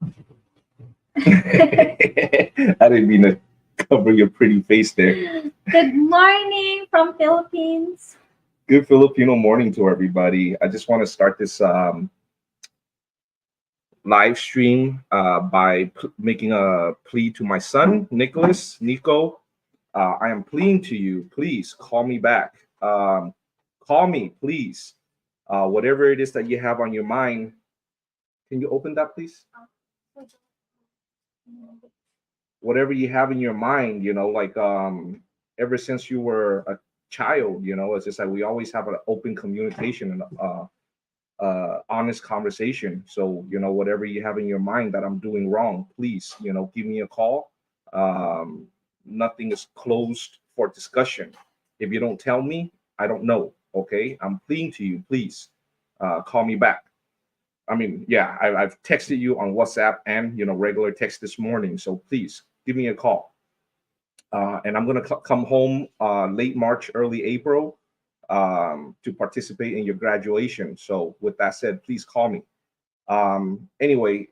I didn't mean to cover your pretty face there. Good morning from Philippines. Good Filipino morning to everybody. I just want to start this live stream by making a plea to my son, Nico. I am pleading to you, please call me back. Call me, please. Whatever it is that you have on your mind, can you open that, please? Whatever you have in your mind, like ever since you were a child, it's just like we always have an open communication and honest conversation. So, whatever you have in your mind that I'm doing wrong, please, give me a call. Um, Nothing is closed for discussion. If you don't tell me, I don't know. Okay, I'm pleading to you, please call me back. I mean, yeah, I've texted you on WhatsApp and regular text this morning. So please give me a call. And I'm gonna come home late March, early April to participate in your graduation. So with that said, please call me. Anyway,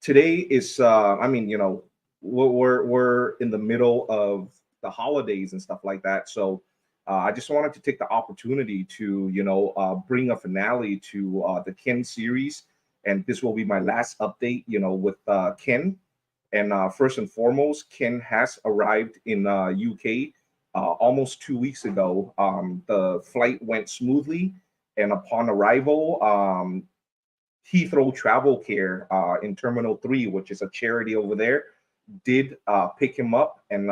today is I mean, we're in the middle of the holidays and stuff like that. So I just wanted to take the opportunity to bring a finale to the Ken series, and this will be my last update with Ken. And first and foremost, Ken has arrived in UK almost 2 weeks ago. The flight went smoothly, and upon arrival, Heathrow Travel Care in Terminal 3, which is a charity over there, did pick him up and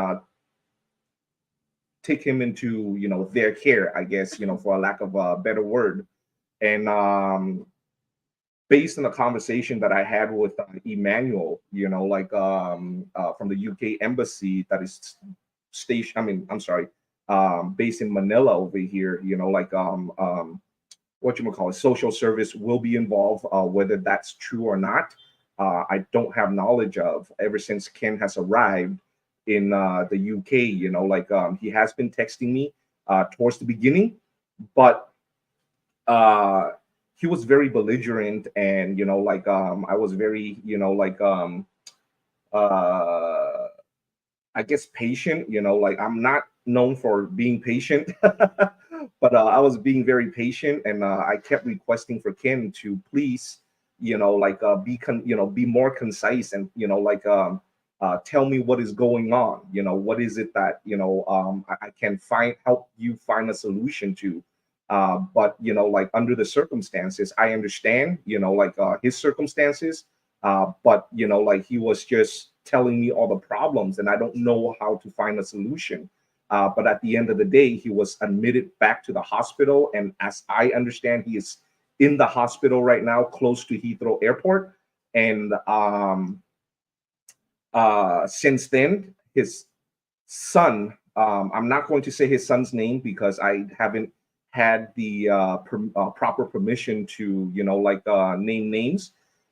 take him into their care, I guess, for a lack of a better word. And based on the conversation that I had with Emmanuel, from the UK embassy that is station. I mean, I'm sorry, based in Manila over here. What you call it, social service will be involved. Whether that's true or not, I don't have knowledge of. Ever since Ken has arrived in the UK, he has been texting me towards the beginning, but uh, he was very belligerent, and I was very uh, I guess patient. I'm not known for being patient, but I was being very patient, and I kept requesting for Ken to please, be more concise, and tell me what is going on. What is it that I can help you find a solution to. But under the circumstances, I understand. His circumstances, but he was just telling me all the problems, and I don't know how to find a solution. But at the end of the day, he was admitted back to the hospital, and as I understand, he is in the hospital right now, close to Heathrow Airport. And since then, his son, I'm not going to say his son's name because I haven't had the proper permission to name names.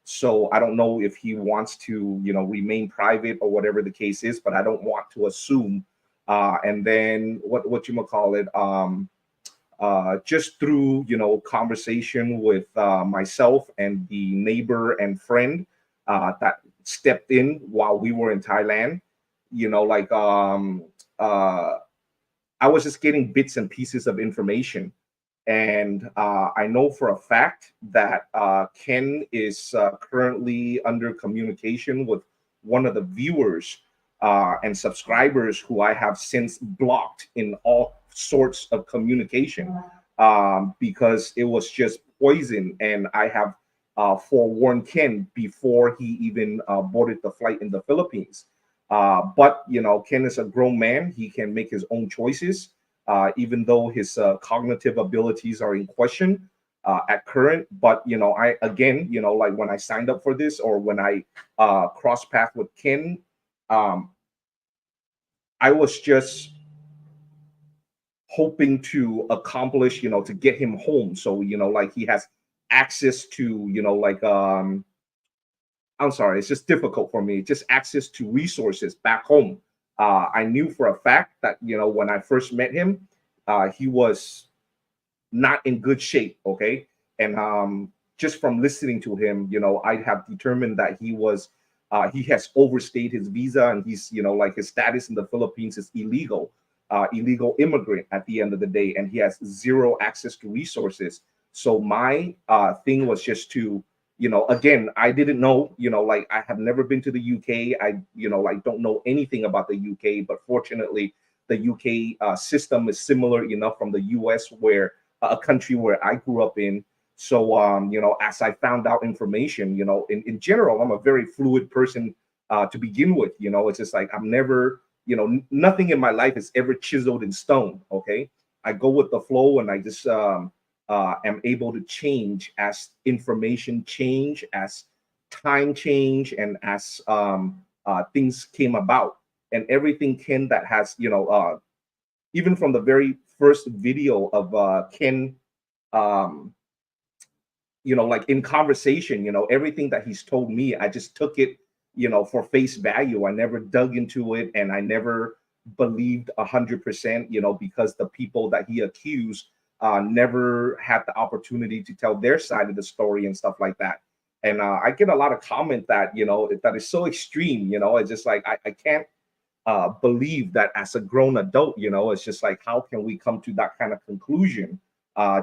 So I don't know if he wants to remain private or whatever the case is, but I don't want to assume. And then what you call it, just through conversation with myself and the neighbor and friend that stepped in while we were in Thailand. you know like um I was just getting bits and pieces of information, and I know for a fact that Ken is currently under communication with one of the viewers and subscribers who I have since blocked in all sorts of communication because it was just poison, and I have forewarned Ken before he even boarded the flight in the Philippines. But Ken is a grown man; he can make his own choices even though his cognitive abilities are in question at current. But I again, like when I signed up for this, or when I cross path with Ken, um, I was just hoping to accomplish, to get him home. So like he has access to, I'm sorry, it's just difficult for me. Just access to resources back home. I knew for a fact that when I first met him, he was not in good shape. Okay, and just from listening to him, I have determined that he has overstayed his visa, and he's, like his status in the Philippines is illegal, illegal immigrant at the end of the day, and he has zero access to resources. So my thing was just to, again, I didn't know, like I have never been to the UK. I, like don't know anything about the UK, but fortunately, the UK system is similar enough from the US, where a country where I grew up in. So, as I found out information, in general, I'm a very fluid person to begin with. It's just like I'm never, nothing in my life is ever chiseled in stone. Okay. I go with the flow, and I just am able to change as information change, as time change, and as things came about. And everything Ken that has, even from the very first video of Ken, um, like in conversation, everything that he's told me, I just took it, for face value. I never dug into it, and I never believed 100%, because the people that he accused never had the opportunity to tell their side of the story and stuff like that. And I get a lot of comment that, that is so extreme, it's just like, I can't believe that as a grown adult, it's just like, how can we come to that kind of conclusion?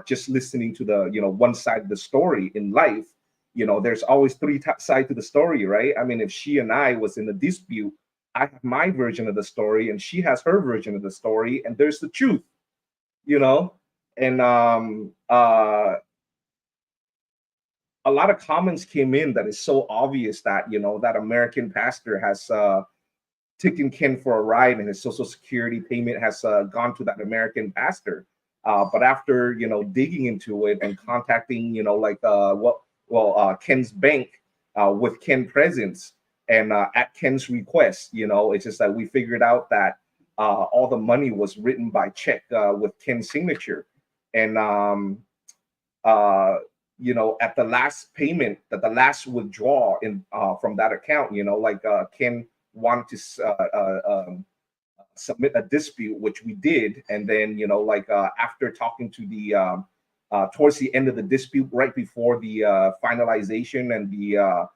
Just listening to the, one side of the story in life, there's always three sides to the story, right? I mean, if she and I was in a dispute, I have my version of the story, and she has her version of the story, and there's the truth, you know? And a lot of comments came in that is so obvious that, that American pastor has taken Ken for a ride, and his social security payment has gone to that American pastor. But after, digging into it and contacting, like Ken's bank with Ken presence, and at Ken's request, it's just that we figured out that all the money was written by check with Ken's signature. And at the last payment, that the last withdrawal in from that account, Ken wanted to submit a dispute, which we did. And then, after talking to the towards the end of the dispute, right before the finalization, and the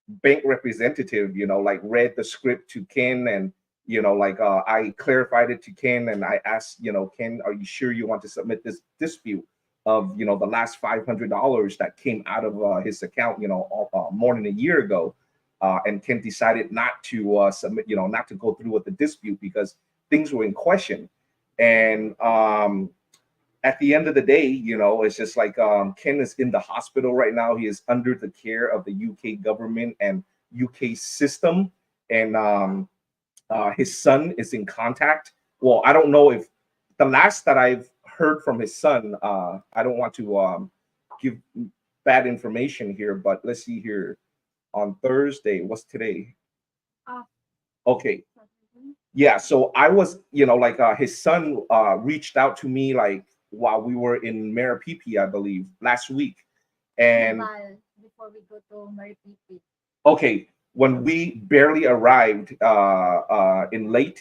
bank representative, read the script to Ken, and I clarified it to Ken, and I asked, Ken, are you sure you want to submit this dispute of, the last $500 that came out of his account, more than a year ago? And Ken decided not to submit, not to go through with the dispute, because things were in question. And at the end of the day, it's just like, Ken is in the hospital right now. He is under the care of the UK government and UK system. And his son is in contact. Well, I don't know if the last that I've heard from his son, I don't want to give bad information here, but let's see here. On Thursday, what's today? Okay. Yeah, so I was, his son reached out to me, like, while we were in Maripipi, I believe, last week. And before we go to Maripipi. Okay, when we barely arrived in Leyte,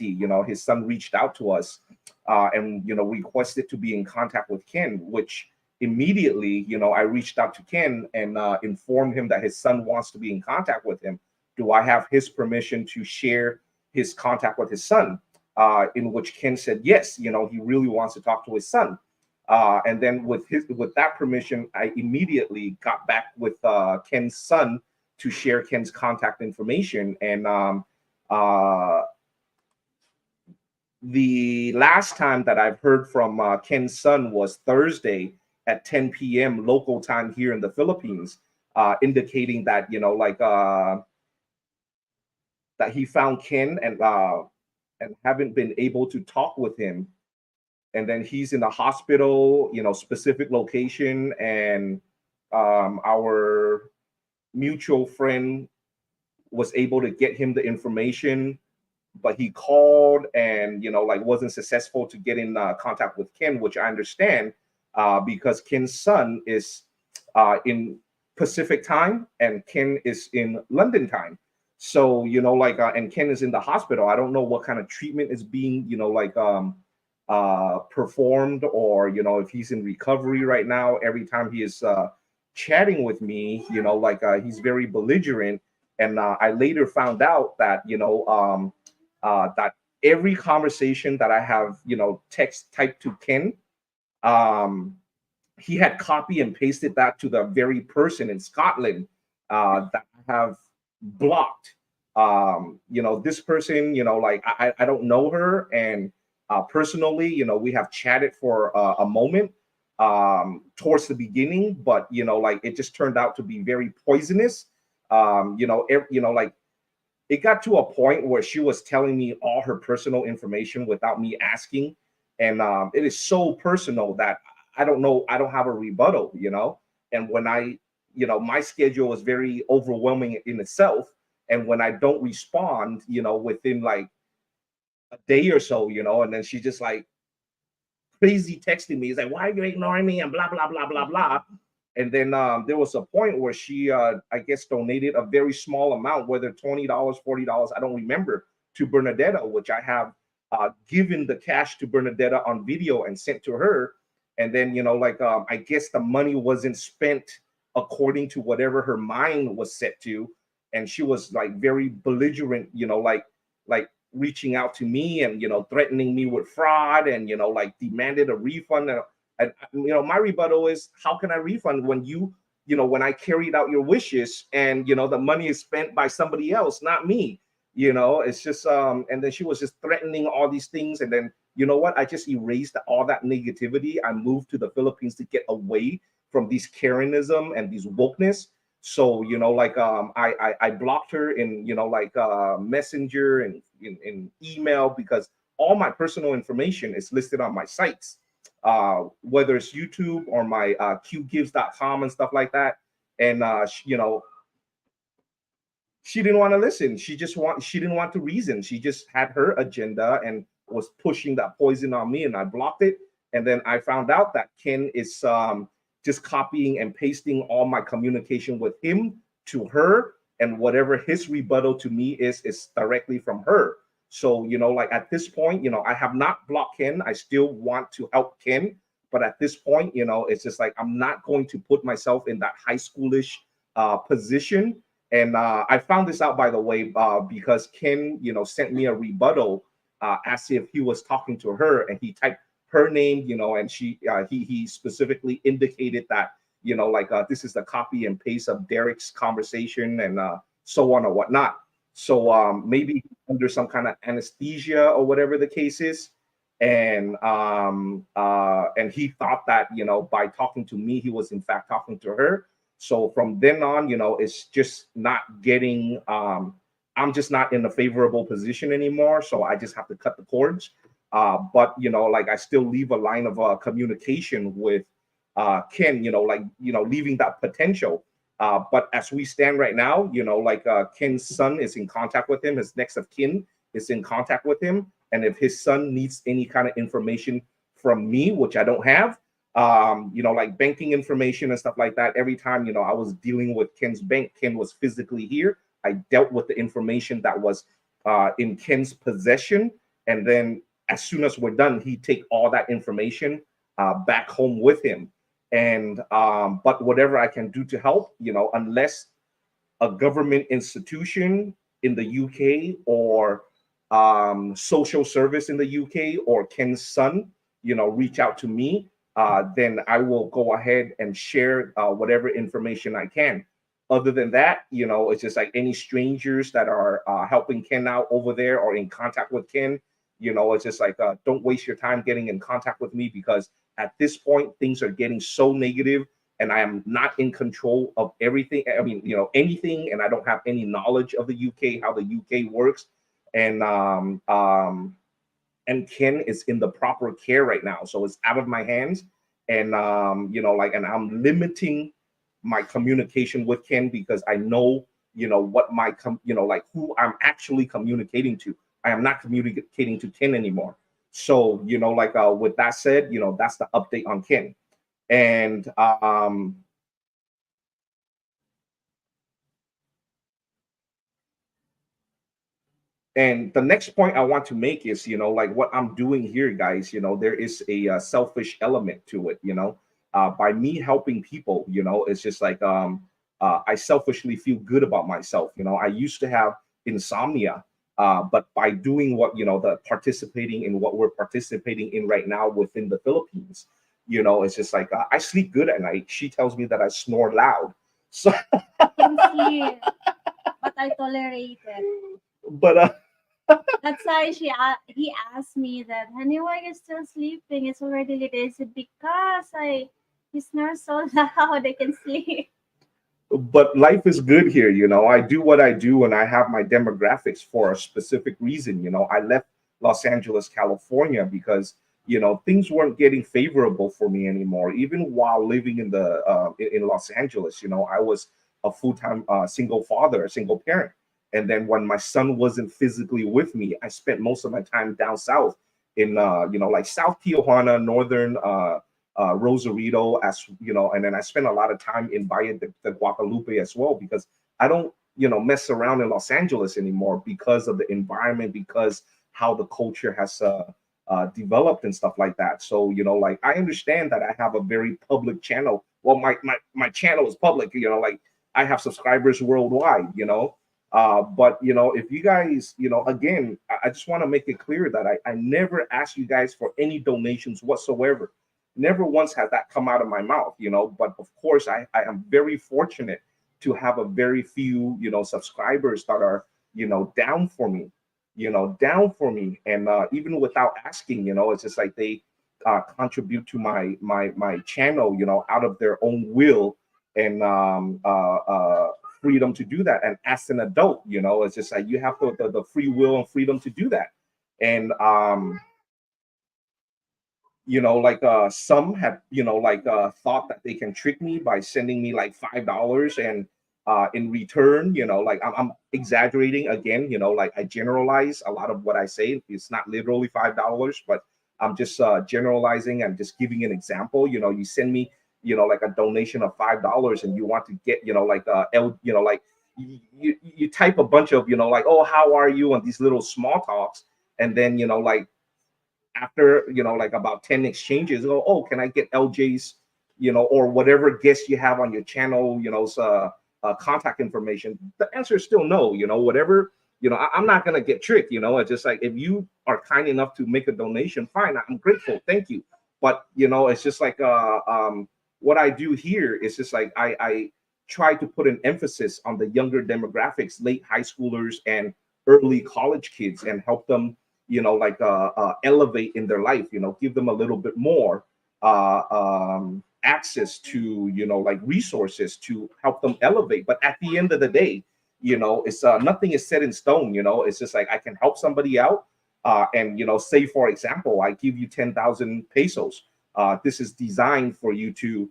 his son reached out to us, and, requested to be in contact with Ken, which immediately, I reached out to Ken and informed him that his son wants to be in contact with him. Do I have his permission to share his contact with his son? In which Ken said yes. He really wants to talk to his son. And then with that permission, I immediately got back with Ken's son to share Ken's contact information. And the last time that I've heard from Ken's son was Thursday at 10 p.m. local time here in the Philippines, indicating that, that he found Ken and haven't been able to talk with him. And then he's in the hospital, specific location. And our mutual friend was able to get him the information, but he called and, wasn't successful to get in contact with Ken, which I understand, because Ken's son is in Pacific time and Ken is in London time. So, and Ken is in the hospital. I don't know what kind of treatment is being, performed, or if he's in recovery right now. Every time he is chatting with me, he's very belligerent. And I later found out that that every conversation that I have text typed to Ken, um, he had copy and pasted that to the very person in Scotland that I have blocked. This person, I don't know her, and personally, we have chatted for a moment towards the beginning, but it just turned out to be very poisonous. It got to a point where she was telling me all her personal information without me asking, and it is so personal that I don't know, I don't have a rebuttal. And when my schedule is very overwhelming in itself, and when I don't respond, within like a day or so, and then she just like crazy texting me. He's like, "Why are you ignoring me?" and blah blah blah blah blah. And then there was a point where she, I guess, donated a very small amount, whether $20, $40, I don't remember, to Bernadetta, which I have given the cash to Bernadetta on video and sent to her. And then, I guess the money wasn't spent according to whatever her mind was set to. And she was like very belligerent, like reaching out to me and, threatening me with fraud and, like demanded a refund. And my rebuttal is, how can I refund when when I carried out your wishes and the money is spent by somebody else, not me. It's just and then she was just threatening all these things. And then what, I just erased all that negativity. I moved to the Philippines to get away from these Karenism and these wokeness. So I blocked her in Messenger and in email, because all my personal information is listed on my sites, whether it's YouTube or my qgives.com and stuff like that. And she didn't want to listen. She didn't want to reason. She just had her agenda and was pushing that poison on me, and I blocked it. And then I found out that Ken is just copying and pasting all my communication with him to her, and whatever his rebuttal to me is directly from her. So, at this point, I have not blocked Ken. I still want to help Ken. But at this point, it's just like, I'm not going to put myself in that high schoolish position. And I found this out, by the way, because Ken, sent me a rebuttal as if he was talking to her, and he typed her name, and he specifically indicated that, this is the copy and paste of Derek's conversation, and so on or whatnot. So maybe under some kind of anesthesia or whatever the case is. And he thought that, by talking to me, he was in fact talking to her. So from then on, it's just not getting, I'm just not in a favorable position anymore. So I just have to cut the cords. But, I still leave a line of communication with Ken, leaving that potential. But as we stand right now, Ken's son is in contact with him. His next of kin is in contact with him. And if his son needs any kind of information from me, which I don't have, like banking information and stuff like that, every time, I was dealing with Ken's bank, Ken was physically here. I dealt with the information that was in Ken's possession. And then as soon as we're done, he'd take all that information back home with him. And but whatever I can do to help, unless a government institution in the UK or social service in the UK or Ken's son, reach out to me, then I will go ahead and share whatever information I can. Other than that, it's just like any strangers that are helping Ken out over there or in contact with Ken, it's just like, don't waste your time getting in contact with me, because at this point, things are getting so negative and I am not in control of everything. I mean, anything, and I don't have any knowledge of the UK, how the UK works. And and Ken is in the proper care right now, so it's out of my hands. And and I'm limiting my communication with Ken, because I know, what my who I'm actually communicating to. I am not communicating to Ken anymore. So, with that said, that's the update on Ken. And And the next point I want to make is, like what I'm doing here, guys, there is a selfish element to it, by me helping people, it's just like, I selfishly feel good about myself. I used to have insomnia, but by doing what, the participating in what we're participating in right now within the Philippines, it's just like, I sleep good at night. She tells me that I snore loud. So, I can sleep, but I tolerate it. but That's why he asked me that, honey, why are you still sleeping? It's already late. I said, because he snores so loud, I can sleep. life is good here. I do what I do, and I have my demographics for a specific reason. I left Los Angeles, California, because things weren't getting favorable for me anymore. Even while living in Los Angeles, I was a full-time single father, a single parent. And then when my son wasn't physically with me, I spent most of my time down south in like South Tijuana, northern Rosarito, as and then I spent a lot of time in Valle de Guadalupe as well, because I don't mess around in Los Angeles anymore because of the environment, because how the culture has developed and stuff like that. So like I understand that I have a very public channel. Well, my channel is public. Like I have subscribers worldwide. But if you guys, again, I just want to make it clear that I never ask you guys for any donations whatsoever. Never once has that come out of my mouth. But of course, I am very fortunate to have a very few, subscribers that are, down for me, down for me. And even without asking, it's just like they contribute to my channel, out of their own will and freedom to do that. And as an adult, it's just like you have the free will and freedom to do that. And like some have like thought that they can trick me by sending me like $5, and in return, like I'm exaggerating again, like I generalize a lot of what I say. It's not literally $5, but I'm just generalizing and just giving an example. You send me like a donation of $5, and you want to get like like you type a bunch of like, oh, how are you, and these little small talks. And then like after like about 10 exchanges, go, oh, can I get LJ's or whatever guest you have on your channel, contact information? The answer is still no. Whatever, I'm not going to get tricked. It's just like, if you are kind enough to make a donation, fine, I'm grateful, thank you. But it's just like what I do here is just like I try to put an emphasis on the younger demographics, late high schoolers and early college kids, and help them like elevate in their life, give them a little bit more access to like resources to help them elevate. But at the end of the day, it's nothing is set in stone. It's just like I can help somebody out, and say for example, I give you 10,000 pesos. This is designed for you to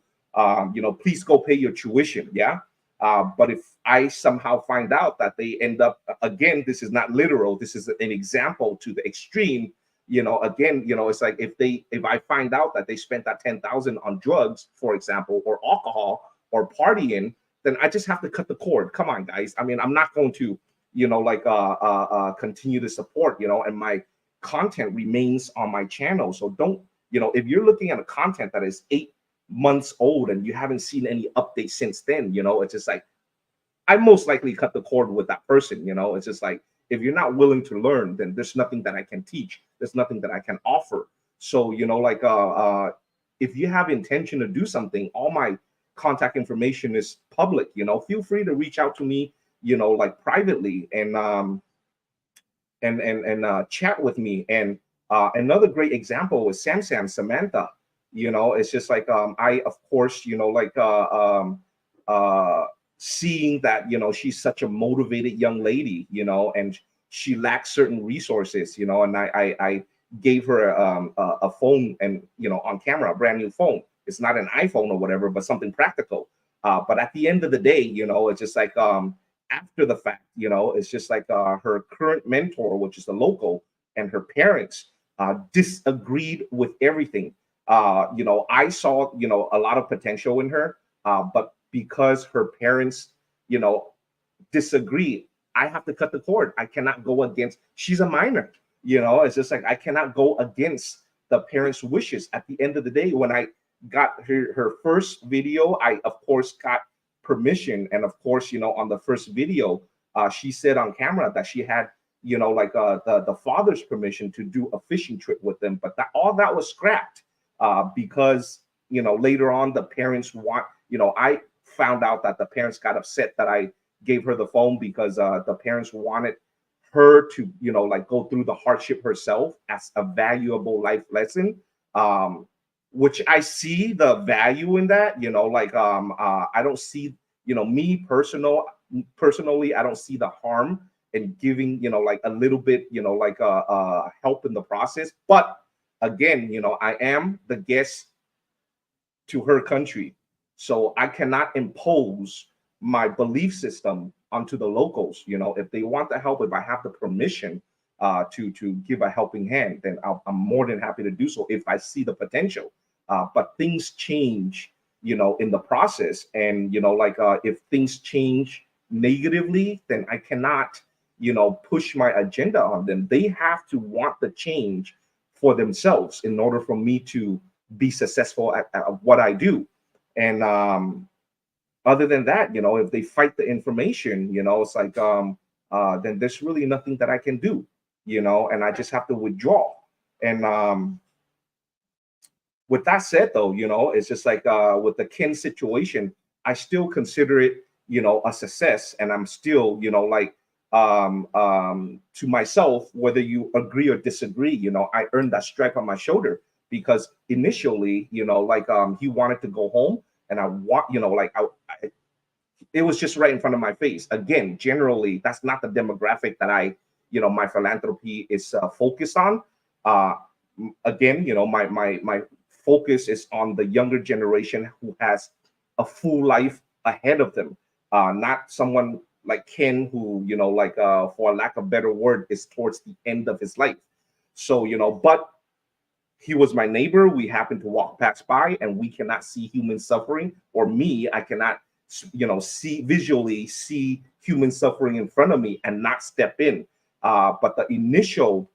please go pay your tuition. Yeah. But if I somehow find out that they end up, again, this is not literal, this is an example to the extreme, again, it's like if I find out that they spent that 10,000 on drugs, for example, or alcohol or partying, then I just have to cut the cord. Come on, guys. I mean, I'm not going to, like continue to support, and my content remains on my channel. So don't, if you're looking at a content that is 8 months old and you haven't seen any updates since then, it's just like I most likely cut the cord with that person. It's just like, if you're not willing to learn, then there's nothing that I can teach. There's nothing that I can offer. So, like if you have intention to do something, all my contact information is public. Feel free to reach out to me, like privately, and chat with me. And another great example is Samantha. It's just like I, of course, like seeing that she's such a motivated young lady, and she lacks certain resources, and I gave her a phone, and on camera, a brand new phone. It's not an iPhone or whatever, but something practical. But at the end of the day, it's just like after the fact, it's just like her current mentor, which is the local, and her parents disagreed with everything. I saw a lot of potential in her, but because her parents, disagree, I have to cut the cord. I cannot go against. She's a minor. You know, it's just like I cannot go against the parents' wishes. At the end of the day, when I got her first video, I of course got permission, and of course, you know, on the first video, she said on camera that she had, you know, like the father's permission to do a fishing trip with them, but that all that was scrapped because, you know, later on the parents want, you know, I found out that the parents got upset that I gave her the phone because the parents wanted her to, you know, like go through the hardship herself as a valuable life lesson. Um, which I see the value in that, you know, like I don't see, you know, me personally, I don't see the harm in giving, you know, like a little bit, you know, like help in the process. But again, you know, I am the guest to her country. So I cannot impose my belief system onto the locals. You know, if they want the help, if I have the permission to give a helping hand, then I'm more than happy to do so if I see the potential. But things change, you know, in the process, and you know, like if things change negatively, then I cannot, you know, push my agenda on them. They have to want the change for themselves in order for me to be successful at what I do. And other than that, you know, if they fight the information, you know, it's like then there's really nothing that I can do, you know, and I just have to withdraw. And with that said, though, you know, it's just like with the Ken situation, I still consider it, you know, a success, and I'm still, you know, like to myself, whether you agree or disagree, you know, I earned that stripe on my shoulder because initially, you know, like he wanted to go home, and I want, you know, like I it was just right in front of my face. Again, generally, that's not the demographic that I, you know, my philanthropy is focused on. Uh, Again, you know, my focus is on the younger generation who has a full life ahead of them, not someone like Ken who, you know, like for a lack of better word, is towards the end of his life. So, you know, but he was my neighbor. We happened to walk past by, and we cannot see human suffering, or me, I cannot, you know, see visually see human suffering in front of me and not step in. But the initial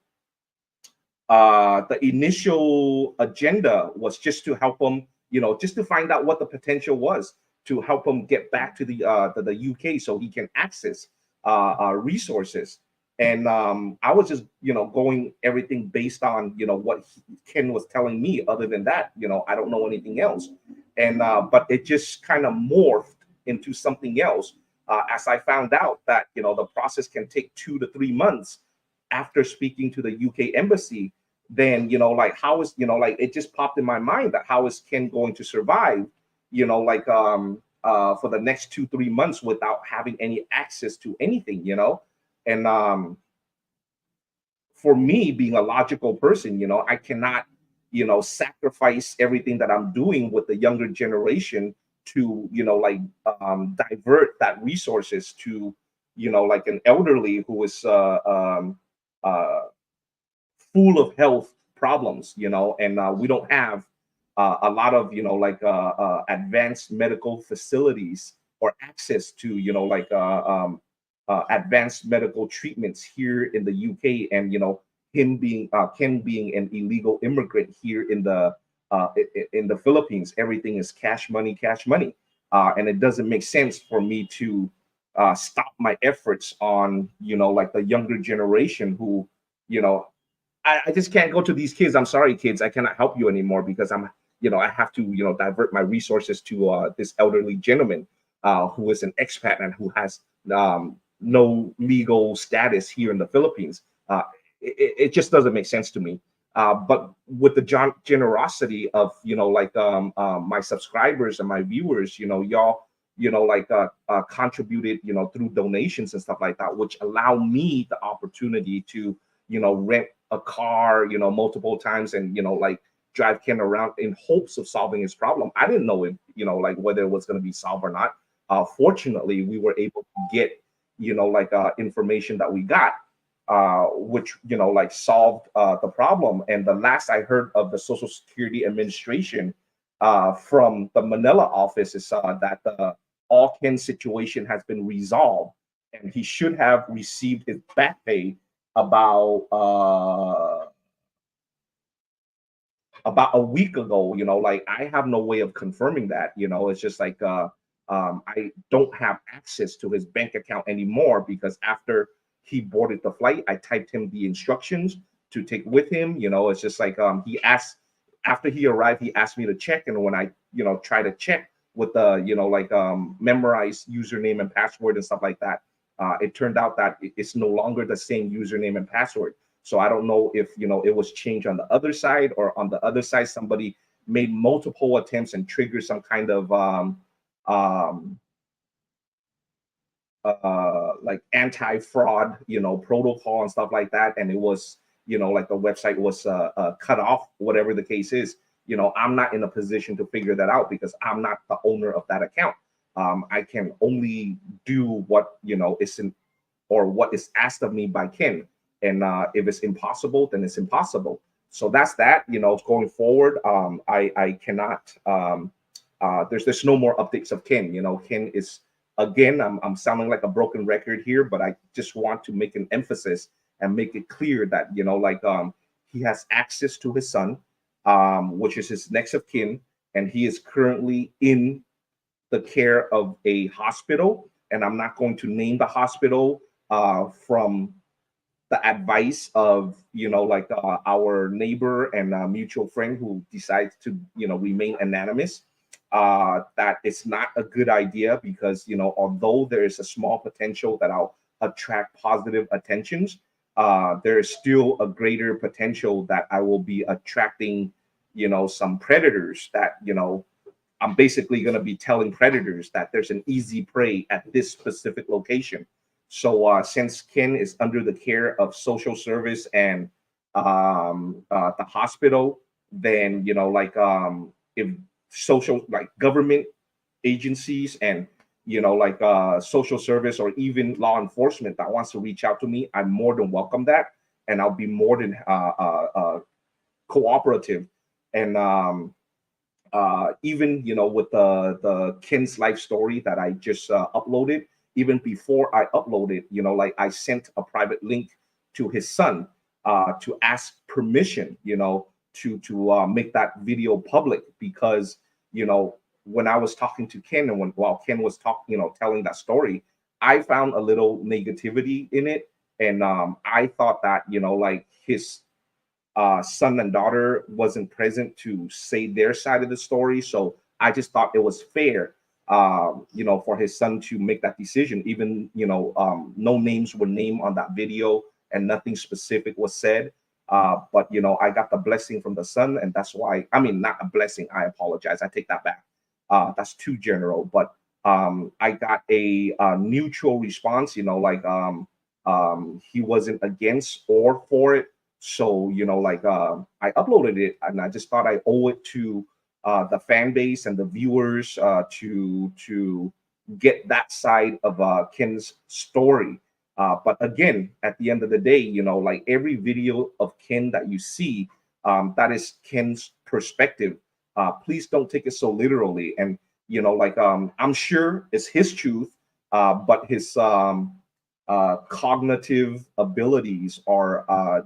agenda was just to help them, you know, just to find out what the potential was to help him get back to the UK so he can access resources. And I was just, you know, going everything based on, you know, what Ken was telling me. Other than that, you know, I don't know anything else. And but it just kind of morphed into something else as I found out that, you know, the process can take 2 to 3 months after speaking to the UK embassy. Then, you know, like how is, you know, like it just popped in my mind that how is Ken going to survive, you know, like for the next 2 3 months without having any access to anything, you know. And for me, being a logical person, you know, I cannot, you know, sacrifice everything that I'm doing with the younger generation to, you know, like divert that resources to, you know, like an elderly who is uh full of health problems, you know, and we don't have a lot of, you know, like advanced medical facilities or access to, you know, like advanced medical treatments here in the UK. And, you know, him being Ken being an illegal immigrant here in the Philippines, everything is cash money, and it doesn't make sense for me to stop my efforts on, you know, like the younger generation who, you know, I just can't go to these kids. I'm sorry, kids, I cannot help you anymore because I'm, you know, I have to, you know, divert my resources to this elderly gentleman who is an expat and who has no legal status here in the Philippines. It just doesn't make sense to me. But with the generosity of, you know, like my subscribers and my viewers, you know, y'all, you know, like contributed, you know, through donations and stuff like that, which allow me the opportunity to, you know, rent a car, you know, multiple times, and, you know, like drive Ken around in hopes of solving his problem. I didn't know it, you know, like whether it was going to be solved or not. Fortunately, we were able to get, you know, like information that we got, which, you know, like solved the problem. And the last I heard of the Social Security Administration from the Manila office is that the all Ken situation has been resolved. and he should have received his back pay about about a week ago. Like I have no way of confirming that. It's just like I don't have access to his bank account anymore because after he boarded the flight, I typed him the instructions to take with him. It's just like he asked after he arrived, he asked me to check, and when I try to check with the like memorized username and password and stuff like that, it turned out that it's no longer the same username and password. So I don't know if it was changed on the other side, or on the other side somebody made multiple attempts and triggered some kind of um, like anti-fraud protocol and stuff like that, and it was like the website was cut off, whatever the case is. I'm not in a position to figure that out because I'm not the owner of that account. I can only do what is in, or what is asked of me by Ken. And if it's impossible, then it's impossible. So that's that. Going forward, I cannot. There's no more updates of Ken. Ken is, again. I'm sounding like a broken record here, but I just want to make an emphasis and make it clear that like he has access to his son, which is his next of kin, and he is currently in the care of a hospital. And I'm not going to name the hospital from the advice of like our neighbor and mutual friend who decides to remain anonymous. That it's not a good idea because although there is a small potential that I'll attract positive attentions, there is still a greater potential that I will be attracting some predators that I'm basically going to be telling predators that there's an easy prey at this specific location. So since Ken is under the care of social service and the hospital, then like if social like government agencies and like social service or even law enforcement that wants to reach out to me, I'm more than welcome that, and I'll be more than cooperative. And even with the Ken's life story that I just uploaded, even before I uploaded, like I sent a private link to his son to ask permission, to make that video public because when I was talking to Ken and while Ken was talking, telling that story, I found a little negativity in it, and I thought that like his son and daughter wasn't present to say their side of the story. So I just thought it was fair, for his son to make that decision. Even no names were named on that video, and nothing specific was said. But I got the blessing from the son, and that's why. I mean, not a blessing. I apologize. I take that back. That's too general. But I got a neutral response. Like he wasn't against or for it. So like I uploaded it, and I just thought I owe it to the fan base and the viewers to get that side of Ken's story. But again, at the end of the day, like every video of Ken that you see, that is Ken's perspective. Please don't take it so literally. And like I'm sure it's his truth, but his cognitive abilities are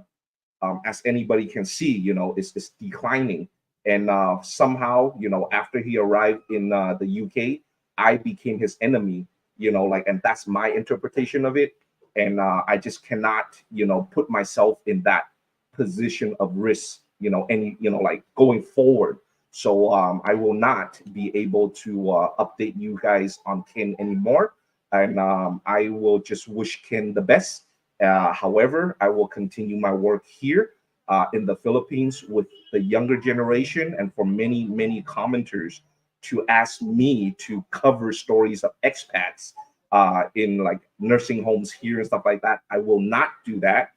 as anybody can see, it's declining. And somehow, after he arrived in the UK, I became his enemy, like, and that's my interpretation of it. And I just cannot, put myself in that position of risk, like going forward. So I will not be able to update you guys on Ken anymore. And I will just wish Ken the best. However, I will continue my work here in the Philippines with the younger generation and for many, many commenters to ask me to cover stories of expats in like nursing homes here and stuff like that. I will not do that,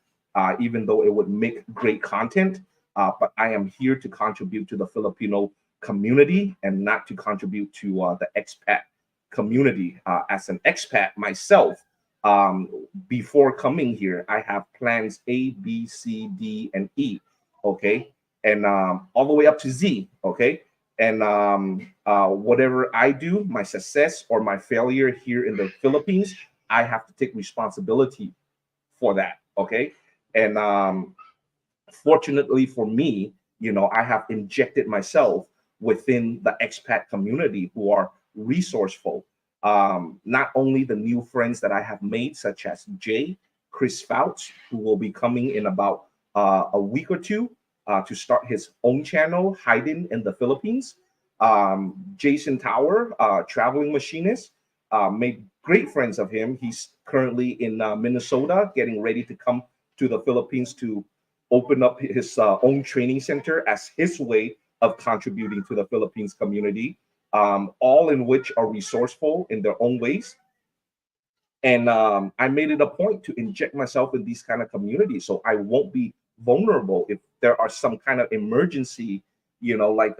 even though it would make great content. But I am here to contribute to the Filipino community and not to contribute to the expat community. As an expat myself, before coming here, I have plans A, B, C, D, and E. Okay. And all the way up to Z. Okay. And whatever I do, my success or my failure here in the Philippines I have to take responsibility for that. Okay. And fortunately for me, I have injected myself within the expat community who are resourceful. Not only the new friends that I have made, such as Jay, Chris Fouts, who will be coming in about a week or two to start his own channel, hiding in the Philippines. Jason Tower, traveling machinist, made great friends of him. He's currently in Minnesota, getting ready to come to the Philippines to open up his own training center as his way of contributing to the Philippines community, all in which are resourceful in their own ways. And I made it a point to inject myself in these kind of communities so I won't be vulnerable if there are some kind of emergency, like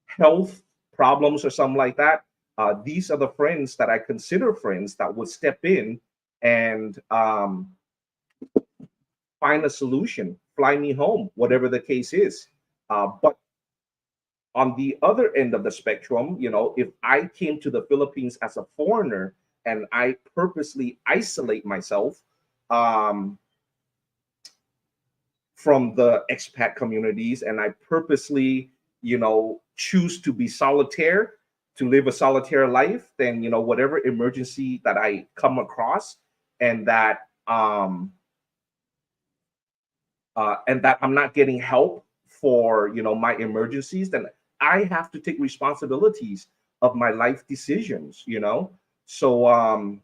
health problems or something like that. These are the friends that I consider friends that would step in and find a solution, fly me home, whatever the case is. But on the other end of the spectrum, if I came to the Philippines as a foreigner and I purposely isolate myself um, from the expat communities and I purposely, choose to be solitaire, to live a solitaire life, then, whatever emergency that I come across and that I'm not getting help for my emergencies, then I have to take responsibilities of my life decisions. So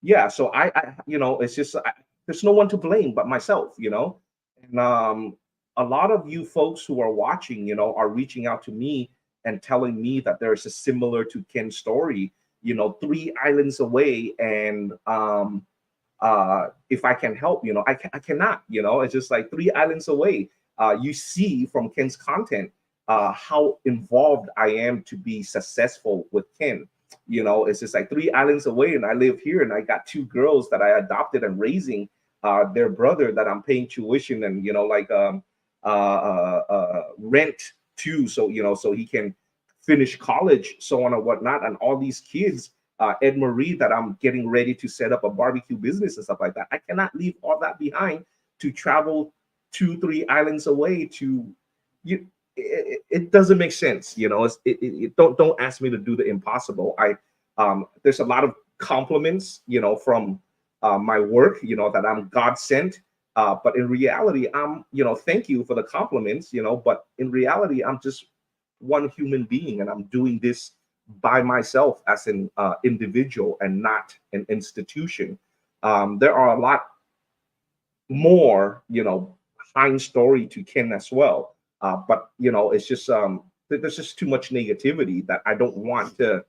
yeah, so it's just there's no one to blame but myself. And a lot of you folks who are watching, are reaching out to me and telling me that there's a similar to Ken's story, 3 islands away, and if I can help, I cannot, it's just like 3 islands away. You see from Ken's content how involved I am to be successful with Ken. It's just like 3 islands away, and I live here, and I got 2 girls that I adopted and raising their brother that I'm paying tuition and, like rent too. So, so he can finish college, so on and whatnot. And all these kids, Ed Marie, that I'm getting ready to set up a barbecue business and stuff like that. I cannot leave all that behind to travel 2, 3 islands away to you. It doesn't make sense. Don't ask me to do the impossible. There's a lot of compliments, from my work, that I'm God sent. But in reality, thank you for the compliments, but in reality, I'm just one human being, and I'm doing this by myself as an individual and not an institution. There are a lot more, behind story to Ken as well. But it's just there's just too much negativity that I don't want to,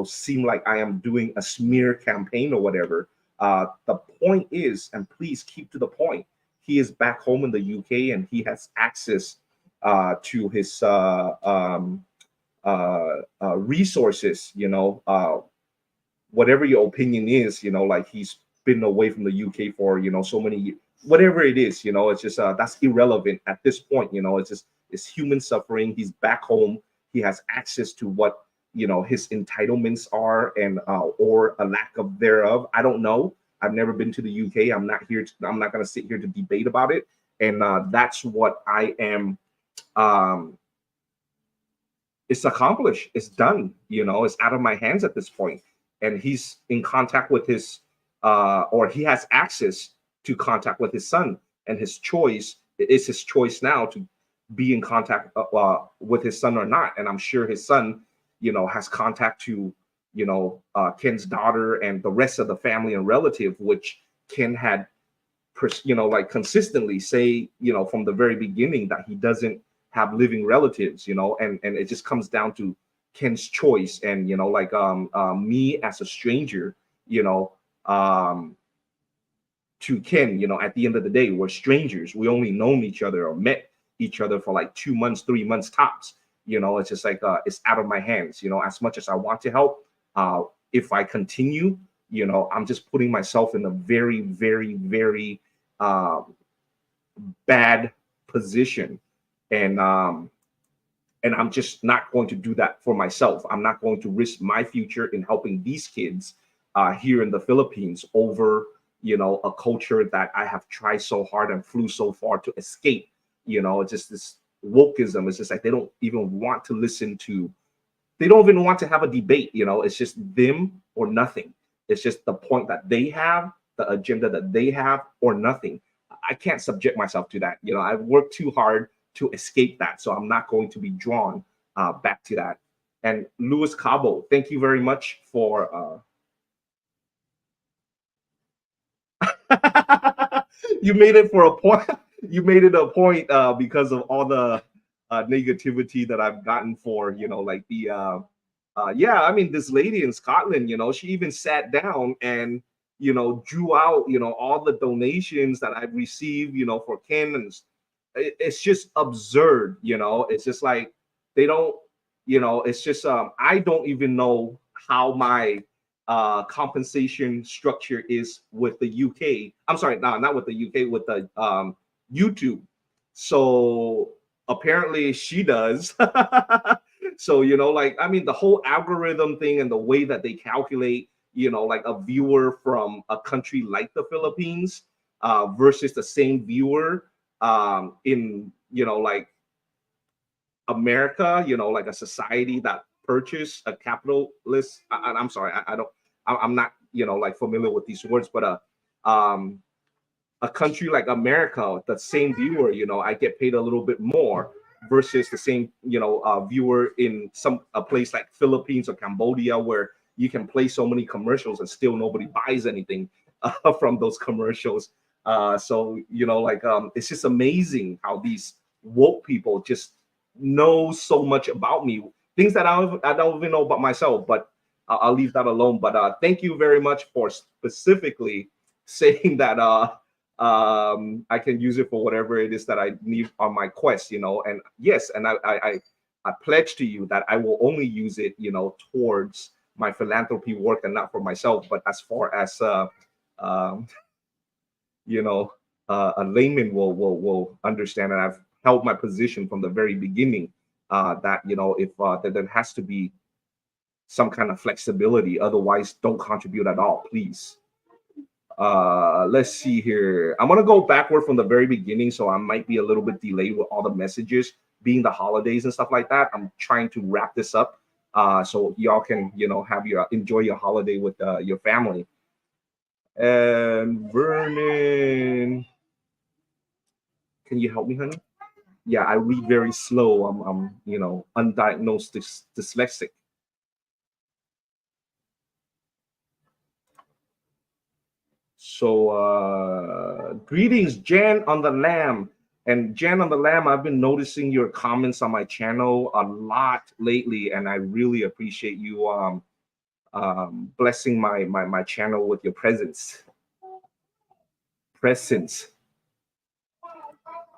seem like I am doing a smear campaign or whatever. The point is, and please keep to the point, he is back home in the UK and he has access to his resources, whatever your opinion is, like he's been away from the UK for, so many years, whatever it is, it's just that's irrelevant at this point. It's human suffering. He's back home. He has access to what, his entitlements are, and or a lack of thereof. I don't know. I've never been to the UK. I'm not going to sit here to debate about it. And that's what I am. It's accomplished. It's done. It's out of my hands at this point. And he's in contact with his, or he has access to contact with his son, and his choice is his choice now to be in contact with his son or not. And I'm sure his son, has contact to, Ken's daughter and the rest of the family and relative, which Ken had, like consistently say, from the very beginning that he doesn't have living relatives, and it just comes down to Ken's choice. And, like me as a stranger, to Ken, at the end of the day, we're strangers. We only known each other or met each other for like 2 months, 3 months tops. It's just like it's out of my hands. As much as I want to help, if I continue, I'm just putting myself in a very, very, very bad position. And and I'm just not going to do that for myself. I'm not going to risk my future in helping these kids here in the Philippines over, a culture that I have tried so hard and flew so far to escape. It's just this wokeism. It's just like they don't even want to listen to. They don't even want to have a debate. It's just them or nothing. It's just the point that they have, the agenda that they have, or nothing. I can't subject myself to that. I've worked too hard to escape that, so I'm not going to be drawn back to that. And Luis Cabo, thank you very much for. You made it for a point. You made it a point because of all the negativity that I've gotten for like the yeah, I mean, this lady in Scotland, she even sat down and drew out all the donations that I've received for Ken, and it's just absurd. It's just like they don't, it's just I don't even know how my compensation structure is with the UK. I'm sorry, no, not with the UK, with the YouTube. So apparently she does. So like, I mean, the whole algorithm thing and the way that they calculate like a viewer from a country like the Philippines versus the same viewer in like America, like a society that purchased a capitalist. I'm sorry, I don't, I'm not like familiar with these words, but um a country like America, the same viewer, I get paid a little bit more versus the same, viewer in a place like Philippines or Cambodia, where you can play so many commercials and still nobody buys anything from those commercials. So like it's just amazing how these woke people just know so much about me, things that I don't even know about myself. But I'll leave that alone. But thank you very much for specifically saying that I can use it for whatever it is that I need on my quest, and yes, and I pledge to you that I will only use it towards my philanthropy work and not for myself. But as far as um, you know a layman will understand, and I've held my position from the very beginning, that if that there has to be some kind of flexibility, otherwise don't contribute at all, please. Let's see here. I'm gonna go backward from the very beginning, so I might be a little bit delayed with all the messages, being the holidays and stuff like that. I'm trying to wrap this up, so y'all can have your enjoy your holiday with your family. And Vernon, can you help me, honey? Yeah, I read very slow. I'm undiagnosed dyslexic. So greetings, Jan on the Lamb. And Jan on the Lamb, I've been noticing your comments on my channel a lot lately, and I really appreciate you blessing my channel with your presence. Presence.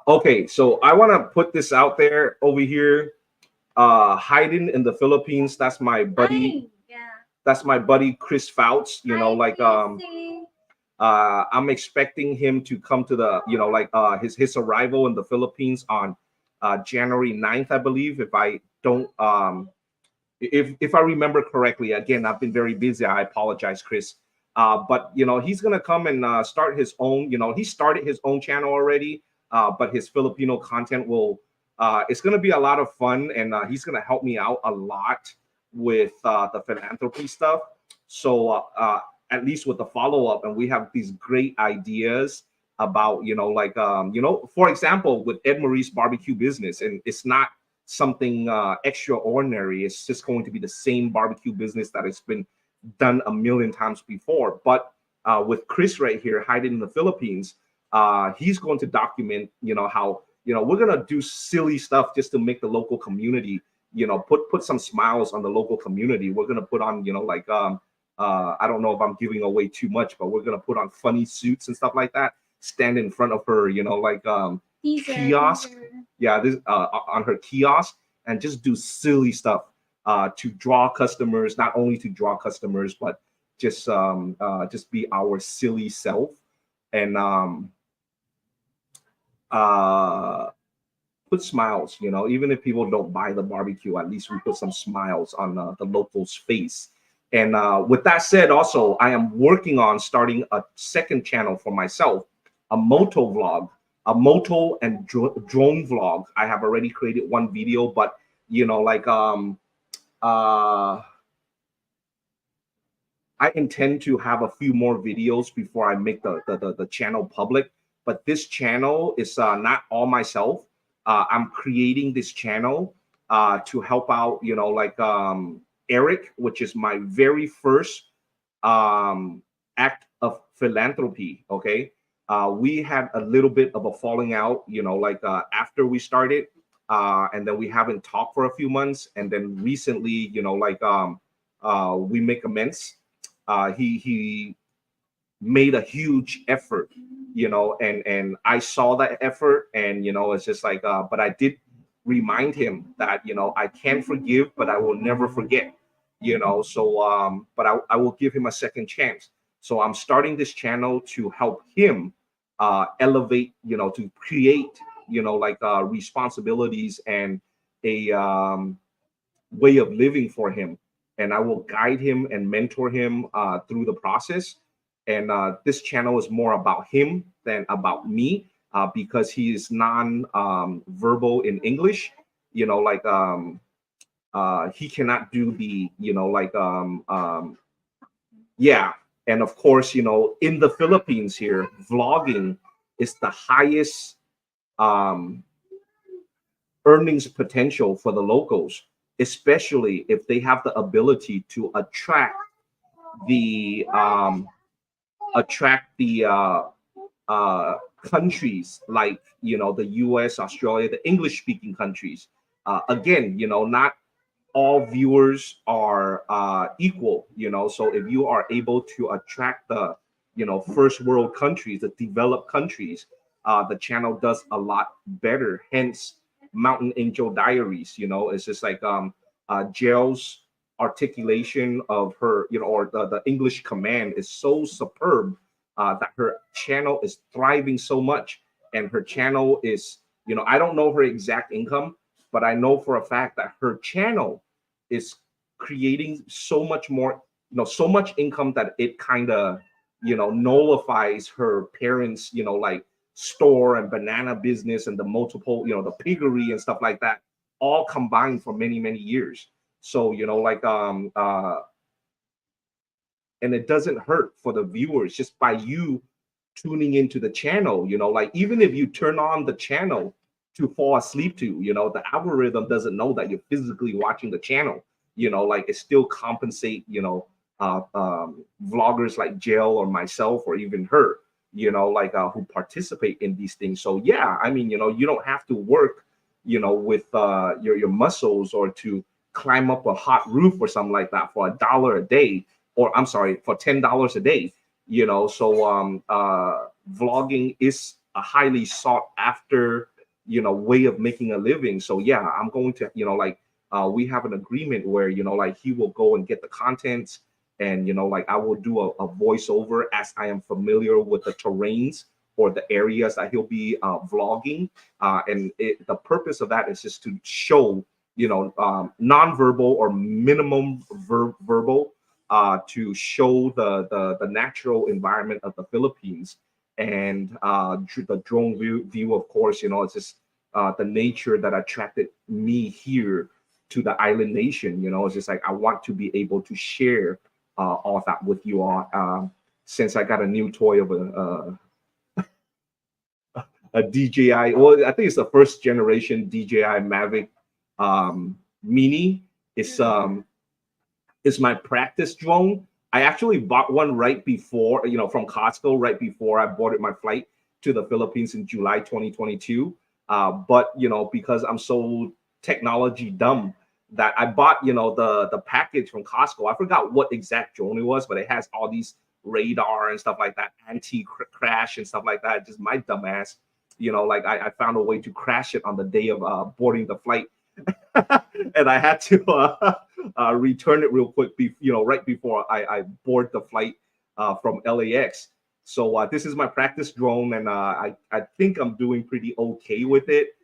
Okay, so I want to put this out there over here. Hiding in the Philippines, that's my buddy. Hi. Yeah. That's my buddy Chris Fouts. Hi, Like Chrissy. I'm expecting him to come to the like his arrival in the Philippines on January 9th, I believe, if I don't if I remember correctly. Again, I've been very busy, I apologize, Chris. But he's gonna come and start his own. He started his own channel already, but his Filipino content will it's gonna be a lot of fun, and he's gonna help me out a lot with the philanthropy stuff. So at least with the follow up, and we have these great ideas about like for example, with Ed Marie's barbecue business, and it's not something extraordinary. It's just going to be the same barbecue business that has been done a million times before. But with Chris right here, hiding in the Philippines, he's going to document, how we're gonna do silly stuff just to make the local community, put some smiles on the local community. We're gonna put on, like I don't know if I'm giving away too much, but we're gonna put on funny suits and stuff like that. Stand in front of her, like kiosk. Teaser. Yeah, this on her kiosk, and just do silly stuff to draw customers. Not only to draw customers, but just be our silly self. And uh put smiles, even if people don't buy the barbecue, at least we put some smiles on the locals' face. And with that said, also, I am working on starting a second channel for myself, a moto vlog, a moto and drone vlog. I have already created one video, but like uh I intend to have a few more videos before I make the channel public. But this channel is not all myself. I'm creating this channel to help out, like Eric, which is my very first act of philanthropy. Okay. We had a little bit of a falling out, like after we started. And then we haven't talked for a few months. And then recently, like we make amends. He made a huge effort, and I saw that effort, and it's just like but I did remind him that I can forgive, but I will never forget. So but I will give him a second chance. So I'm starting this channel to help him elevate, to create, like responsibilities and a way of living for him. And I will guide him and mentor him through the process. And this channel is more about him than about me, because he is non verbal in English. Like he cannot do the, like yeah. And of course, in the Philippines here, vlogging is the highest um, earnings potential for the locals, especially if they have the ability to the um, attract the countries like the U.S., Australia, the English-speaking countries. Again, not all viewers are equal. So if you are able to attract the first world countries, the developed countries, the channel does a lot better. Hence, Mountain Angel Diaries. It's just like Jail's articulation of her, or the English command is so superb that her channel is thriving so much. And her channel is, I don't know her exact income, but I know for a fact that her channel is creating so much more, so much income that it kind of, nullifies her parents, like store and banana business and the multiple, the piggery and stuff like that, all combined for many, many years. So, like and it doesn't hurt for the viewers just by you tuning into the channel. Like even if you turn on the channel to fall asleep to, the algorithm doesn't know that you're physically watching the channel. Like it still compensate, vloggers like Jail or myself or even her, like who participate in these things. So yeah, I mean, you don't have to work, with your muscles, or to climb up a hot roof or something like that for $1 a day, or I'm sorry, for $10 a day. So vlogging is a highly sought after, way of making a living. So yeah, I'm going to, like we have an agreement where, like he will go and get the contents, and like I will do a voiceover as I am familiar with the terrains or the areas that he'll be vlogging. And the purpose of that is just to show, nonverbal or minimum verbal, to show the natural environment of the Philippines. And the drone view, of course, it's just the nature that attracted me here to the island nation. It's just like I want to be able to share all of that with you all. Since I got a new toy of a DJI, well, I think it's the first generation DJI Mavic Mini. It's is my practice drone. I actually bought one right before, from Costco, right before I boarded my flight to the Philippines in July 2022. But, because I'm so technology dumb, that I bought, the package from Costco. I forgot what exact drone it was, but it has all these radar and stuff like that, anti-crash and stuff like that. Just my dumb ass, like I found a way to crash it on the day of boarding the flight. And I had to return it real quick, right before I board the flight from LAX. So this is my practice drone, and I think I'm doing pretty okay with it.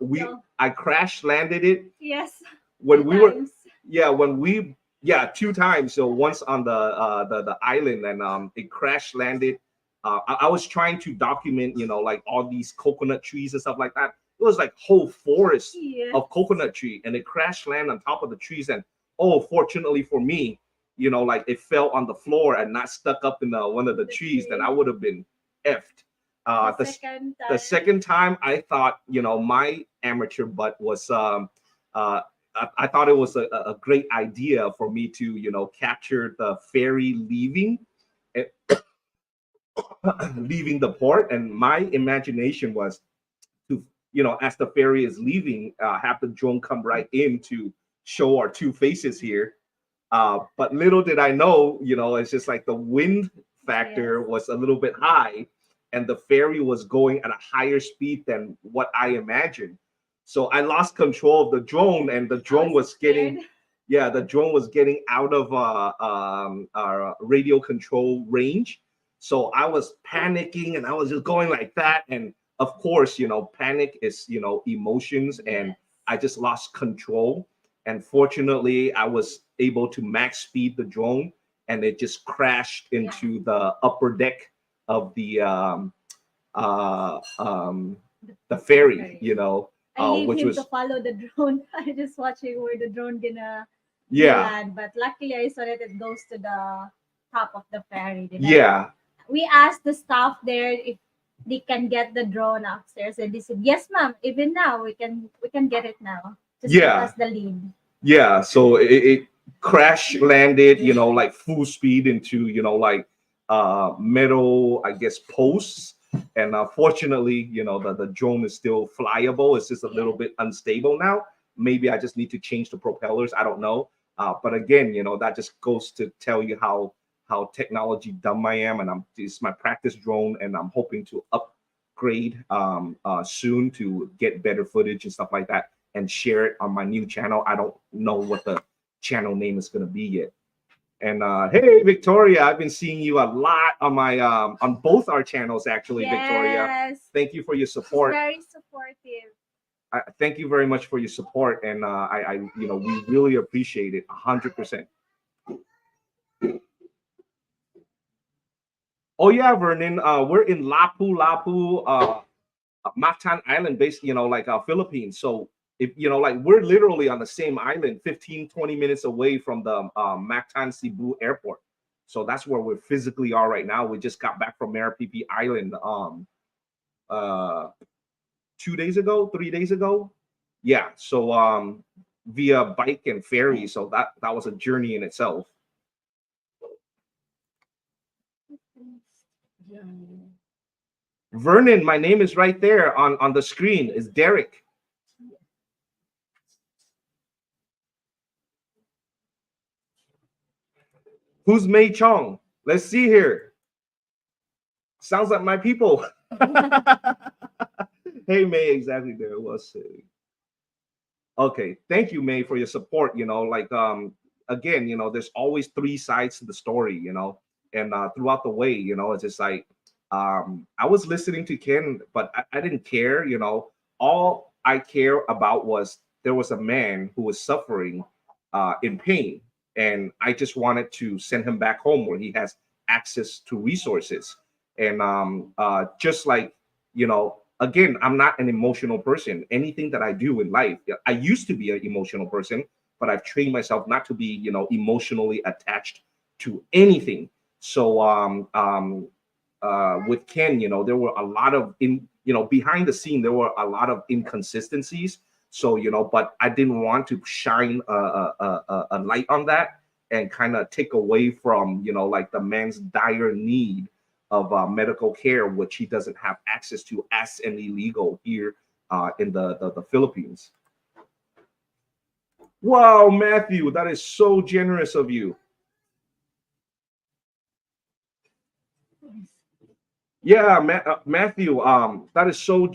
We So I crash landed it yes, when two we were, times. yeah, when we, yeah, two times. So once on the island, and it crash landed. I was trying to document, like all these coconut trees and stuff like that. It was like whole forest Yes. of coconut tree, and it crash land on top of the trees. And oh, fortunately for me, like it fell on the floor and not stuck up in one of the The trees. Then I tree. would have been effed. The The second the time. second time, I thought, my amateur butt was uh I thought it was a great idea for me to, capture the ferry leaving, eh, leaving the port. And my imagination was to, as the ferry is leaving, have the drone come right in to show our two faces here. But little did I know, it's just like the wind Yes. factor was a little bit high, and the ferry was going at a higher speed than what I imagined. So I lost control of the drone, and the I drone was was scared. getting, yeah, the drone was getting out of our radio control range. So I was panicking, and I was just going like that. And of course, panic is, emotions, and Yes. I just lost control. And fortunately, I was able to max speed the drone, and it just crashed Yeah. into the upper deck of uh, um, the ferry, Very. I leave which him to was, follow the drone. I just watching where the drone gonna yeah, land. But luckily, I saw that it goes to the top of the ferry. Then yeah, we asked the staff there if they can get the drone upstairs, and they said, "Yes, ma'am. Even now, we can get it now. Just give yeah, us the lead." yeah. So it crash landed, like full speed into, like metal, I guess, posts. And fortunately, the drone is still flyable. It's just a little Yeah. bit unstable now. Maybe I just need to change the propellers. I don't know. But again, that just goes to tell you how technology dumb I am. And it's my practice drone, and I'm hoping to upgrade soon to get better footage and stuff like that, and share it on my new channel. I don't know what the channel name is going to be yet. And hey, Victoria, I've been seeing you a lot on my on both our channels, actually, Victoria. Yes. Thank you for your She's support. very supportive. Thank you very much for your support, and we really appreciate it 100%. Oh yeah, Vernon, we're in Lapu, Mactan Island, based, like Philippines. So if like we're literally on the same island, 15, 20 minutes away from the Mactan Cebu airport. So that's where we physically are right now. We just got back from Marapipi Island uh 2 days ago, 3 days ago. Yeah. So via bike and ferry. So that was a journey in itself. Vernon, my name is right there on the screen. Is Derek. Who's Mei Chong? Let's see here. Sounds like my people. Hey, May, exactly there was. Okay, thank you, May, for your support. Like again, there's always three sides to the story, and throughout the way, it's just like I was listening to Ken, but I didn't care. All I care about was there was a man who was suffering in pain, and I just wanted to send him back home where he has access to resources. And just like, again, I'm not an emotional person. Anything that I do in life, I used to be an emotional person, but I've trained myself not to be, emotionally attached to anything. So with Ken, there were a lot of behind the scene, there were a lot of inconsistencies. So but I didn't want to shine a light on that, and kind of take away from like the man's dire need of medical care, which he doesn't have access to as an illegal here in the Philippines. Wow, Matthew, that is so generous of you. Yeah, Matthew, that is so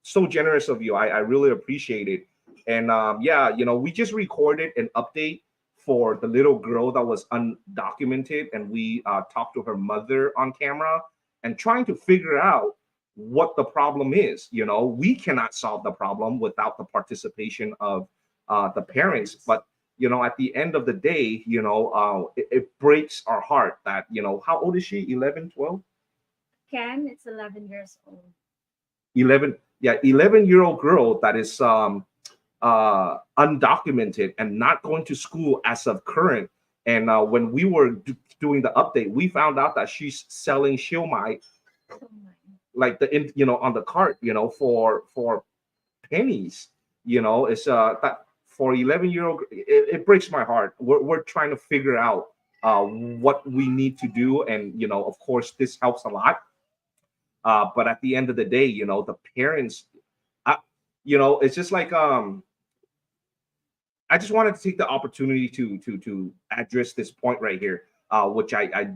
so generous of you. I really appreciate it. And yeah, we just recorded an update for the little girl that was undocumented, and we talked to her mother on camera and trying to figure out what the problem is. We cannot solve the problem without the participation of the parents. But at the end of the day, it breaks our heart that how old is she? 11, 12? Ken, it's 11 years old. 11, yeah, 11-year-old girl that is undocumented and not going to school as of current. And when we were doing the update, we found out that she's selling shilmai, Oh my. like on the cart, for pennies. It's that for 11-year-old, it breaks my heart. We're trying to figure out what we need to do, and of course this helps a lot. But at the end of the day, the parents, I, it's just like I just wanted to take the opportunity to address this point right here, which I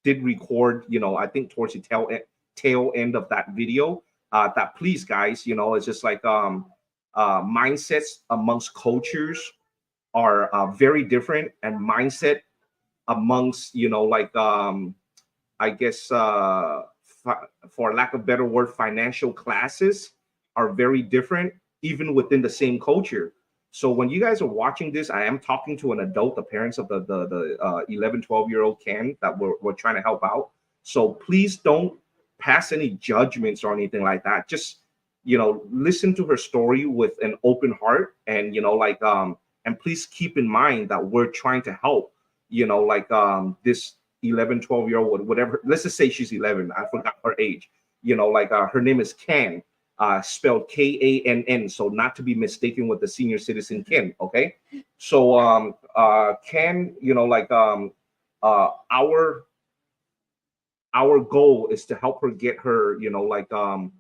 did record. I think towards the tail end of that video. That please, guys, it's just like mindsets amongst cultures are very different, and mindset amongst like I guess for lack of better word, financial classes are very different, even within the same culture. So when you guys are watching this, I am talking to an adult, the parents of the 11, 12-year-old Ken that we're trying to help out. So please don't pass any judgments or anything like that. Just listen to her story with an open heart, and like and please keep in mind that we're trying to help like this 11, 12-year old, whatever, let's just say she's 11, I forgot her age, like her name is Ken, spelled Kann, so not to be mistaken with the senior citizen Ken. Okay, so Ken, like our goal is to help her get her like um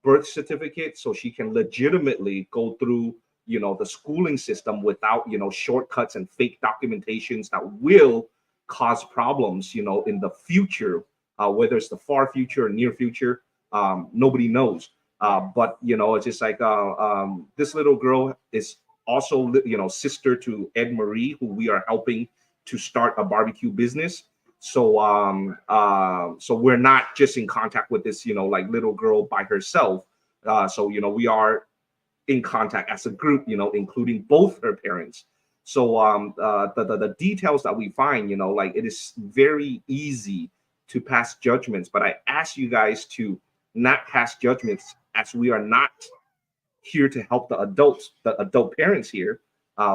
birth certificate, so she can legitimately go through the schooling system without shortcuts and fake documentations that will cause problems in the future, whether it's the far future or near future. Nobody knows, but it's just like this little girl is also sister to Ed Marie, who we are helping to start a barbecue business. So so we're not just in contact with this like little girl by herself. So we are in contact as a group, including both her parents. So the details that we find, like it is very easy to pass judgments, but I ask you guys to not pass judgments, as we are not here to help the adults, the adult parents here.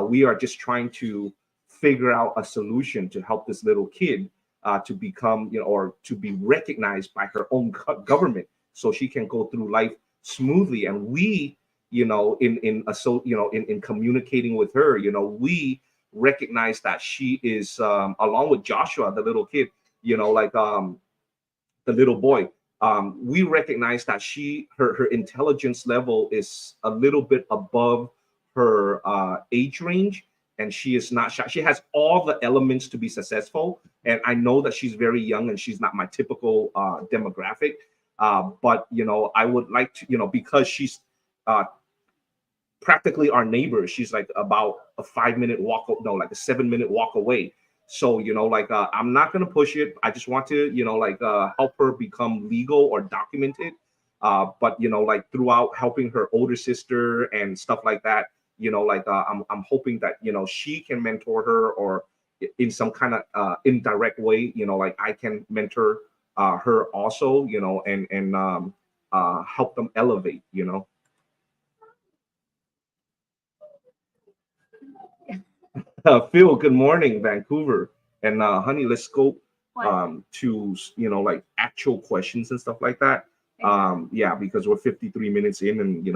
We are just trying to figure out a solution to help this little kid to become, or to be recognized by her own government, so she can go through life smoothly. And we, in a so in communicating with her, we recognize that she is, along with Joshua, the little kid, like the little boy. We recognize that her intelligence level is a little bit above her age range, and she is not shy. She has all the elements to be successful. And I know that she's very young and she's not my typical demographic. But I would like to, because she's uh, practically our neighbor. She's like about a 5-minute walk, no, like a 7-minute walk away. So like I'm not gonna push it. I just want to like help her become legal or documented. But like throughout helping her older sister and stuff like that, like I'm hoping that she can mentor her, or in some kind of indirect way, like I can mentor her also, and help them elevate. Phil, good morning, Vancouver. And honey, let's go What? to like actual questions and stuff like that. Yeah, because we're 53 minutes in, and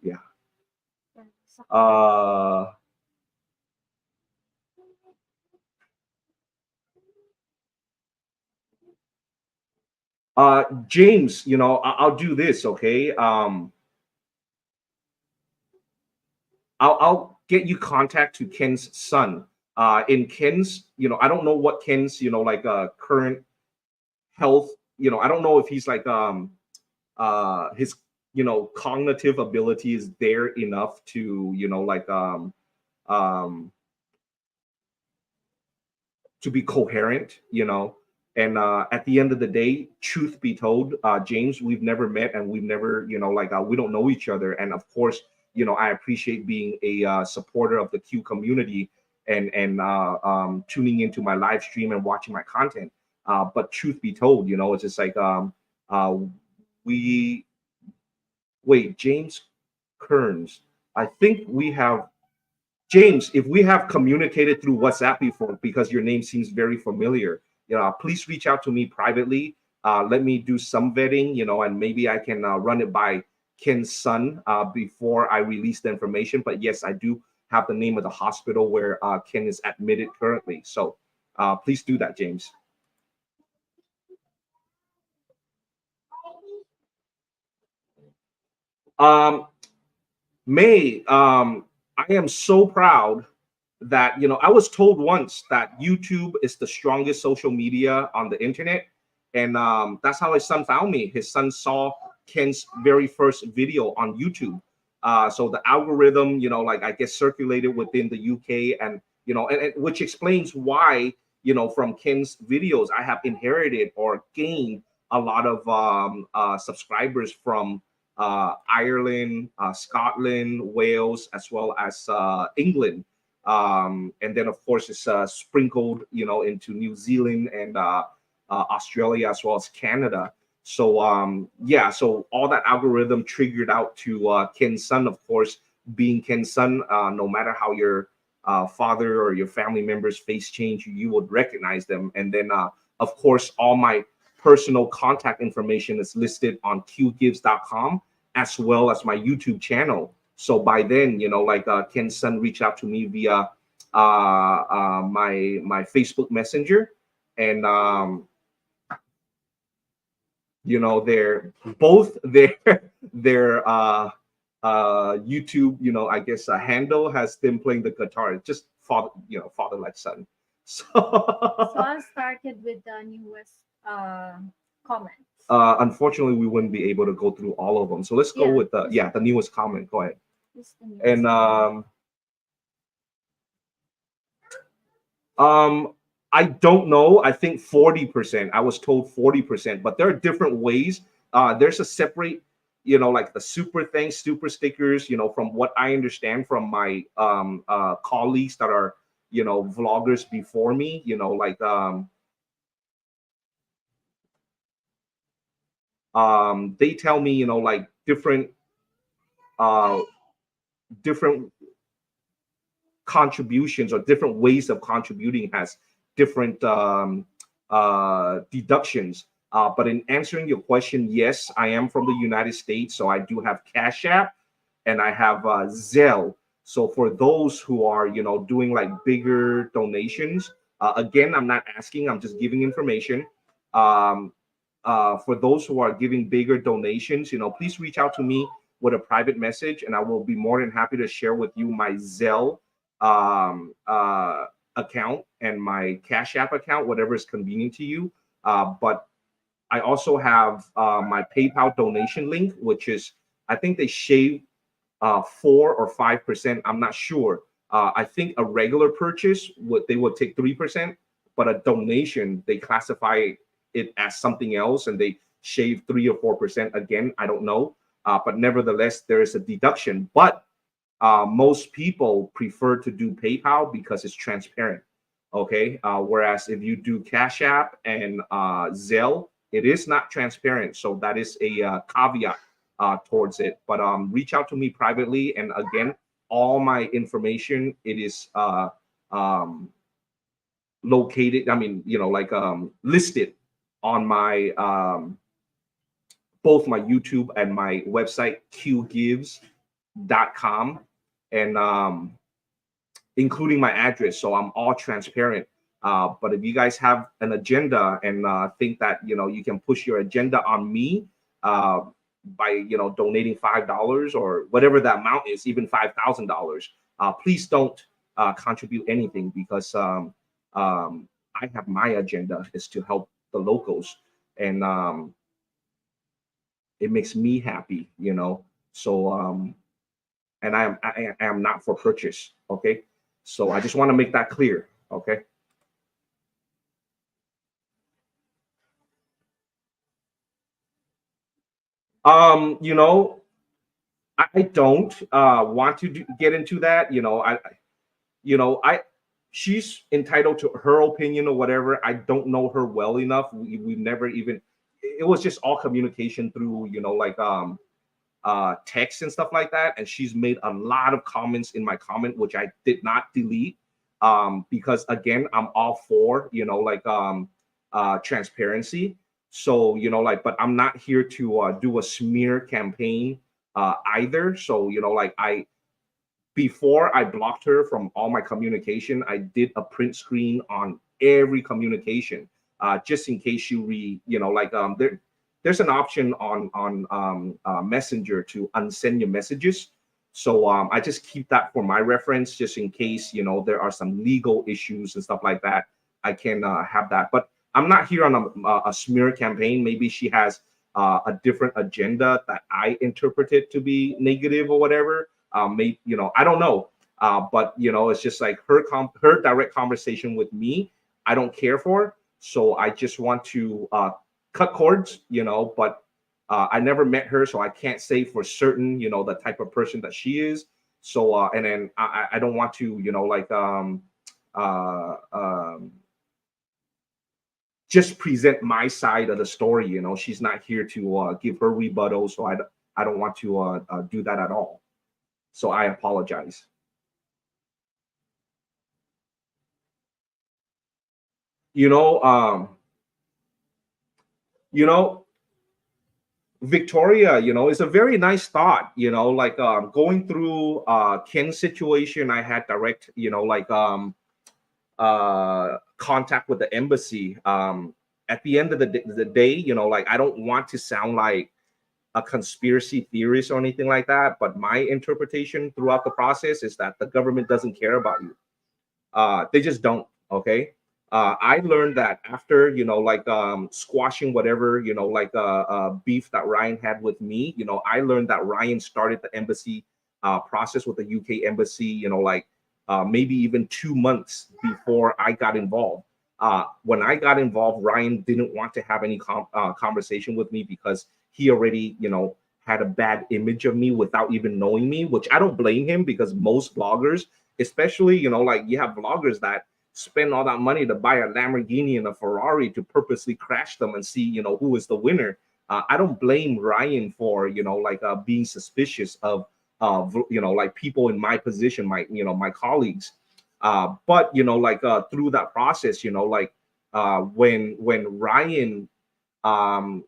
yeah. Uh James, I'll do this, okay? I'll get you contact to Ken's son. In Ken's, I don't know what Ken's, like current health, I don't know if he's like his cognitive ability is there enough to like um to be coherent, And at the end of the day, truth be told, James, we've never met and we've never, we don't know each other. And of course, I appreciate being a supporter of the Q community and tuning into my live stream and watching my content. But truth be told, it's just like uh, we wait, James Kearns. I think we have James, if we have communicated through WhatsApp before, because your name seems very familiar, please reach out to me privately. Let me do some vetting, and maybe I can run it by Ken's son before I release the information. But yes, I do have the name of the hospital where Ken is admitted currently. So please do that, James. Um, May, I am so proud that I was told once that YouTube is the strongest social media on the internet, and that's how his son found me. His son saw Ken's very first video on YouTube. So the algorithm, I guess circulated within the UK, and and which explains why from Ken's videos I have inherited or gained a lot of subscribers from Ireland, Scotland, Wales, as well as England. And then of course it's sprinkled into New Zealand and Australia as well as Canada. So yeah, so all that algorithm triggered out to Ken's son. Of course, being Ken's son, no matter how your father or your family members face change, you would recognize them. And then of course all my personal contact information is listed on qgives.com, as well as my YouTube channel. So by then, Ken's son reached out to me via my Facebook Messenger, and they're both their YouTube, I guess a handle has them playing the guitar. It's just father like son. So So I started with the newest comment. Unfortunately, we wouldn't be able to go through all of them. So let's go Yeah, with the newest comment. Go ahead. This the newest And comment. Um, I don't know. I think 40%. I was told 40%, but there are different ways. There's a separate, like the super thanks, super stickers, from what I understand from my colleagues that are, vloggers before me, they tell me, like uh different contributions or different ways of contributing has different deductions. But in answering your question, yes, I am from the United States, so I do have Cash App and I have Zelle. So for those who are, doing like bigger donations, again, I'm not asking, I'm just giving information. Um, for those who are giving bigger donations, please reach out to me with a private message, and I will be more than happy to share with you my Zelle um, uh, account and my Cash App account, whatever is convenient to you. But I also have my PayPal donation link, which is, I think they shave 4 or 5%. I'm not sure. I think a regular purchase they would take 3%, but a donation they classify it as something else and they shave 3 or 4%. Again, I don't know. But nevertheless, there is a deduction. But most people prefer to do PayPal because it's transparent. Okay. Whereas if you do Cash App and Zelle, it is not transparent. So that is a caveat towards it. But reach out to me privately. And again, all my information, it is um, located, I mean, listed on my both my YouTube and my website, qgives.com, and including my address. So I'm all transparent. But if you guys have an agenda and think that you can push your agenda on me uh, by donating $5 or whatever that amount is, even $5,000, please don't contribute anything because I have my agenda is to help the locals, and it makes me happy. So and I am not for purchase. Okay, so I just want to make that clear. Okay. You know, I don't want to get into that. I she's entitled to her opinion or whatever. I don't know her well enough. We've never even. It was just all communication through, like text and stuff like that. And she's made a lot of comments in my comment, which I did not delete, because again, I'm all for, transparency. So, but I'm not here to do a smear campaign either. So, before I blocked her from all my communication, I did a print screen on every communication, just in case you read, there's an option on Messenger to unsend your messages. So I just keep that for my reference, just in case there are some legal issues and stuff like that. I can have that, but I'm not here on a smear campaign. Maybe she has a different agenda that I interpreted to be negative or whatever. Maybe, I don't know. But it's just like her direct conversation with me, I don't care for. So I just want to cut cords, but I never met her, so I can't say for certain, the type of person that she is. So and then I don't want to, uh, um, just present my side of the story. She's not here to give her rebuttal, so I don't want to do that at all. So I apologize. You know, um, you know, Victoria, it's a very nice thought. Like going through Ken's situation, I had direct, contact with the embassy. At the end of the day, like I don't want to sound like a conspiracy theorist or anything like that, but my interpretation throughout the process is that the government doesn't care about you. They just don't. Okay. I learned that after, squashing whatever, beef that Ryan had with me. I learned that Ryan started the embassy process with the UK embassy, maybe even 2 months before I got involved. When I got involved, Ryan didn't want to have any conversation with me because he already, had a bad image of me without even knowing me, which I don't blame him, because most bloggers, especially, like you have bloggers that spend all that money to buy a Lamborghini and a Ferrari to purposely crash them and see, who is the winner. I don't blame Ryan for, being suspicious of, like people in my position, my colleagues. But through that process, when Ryan um,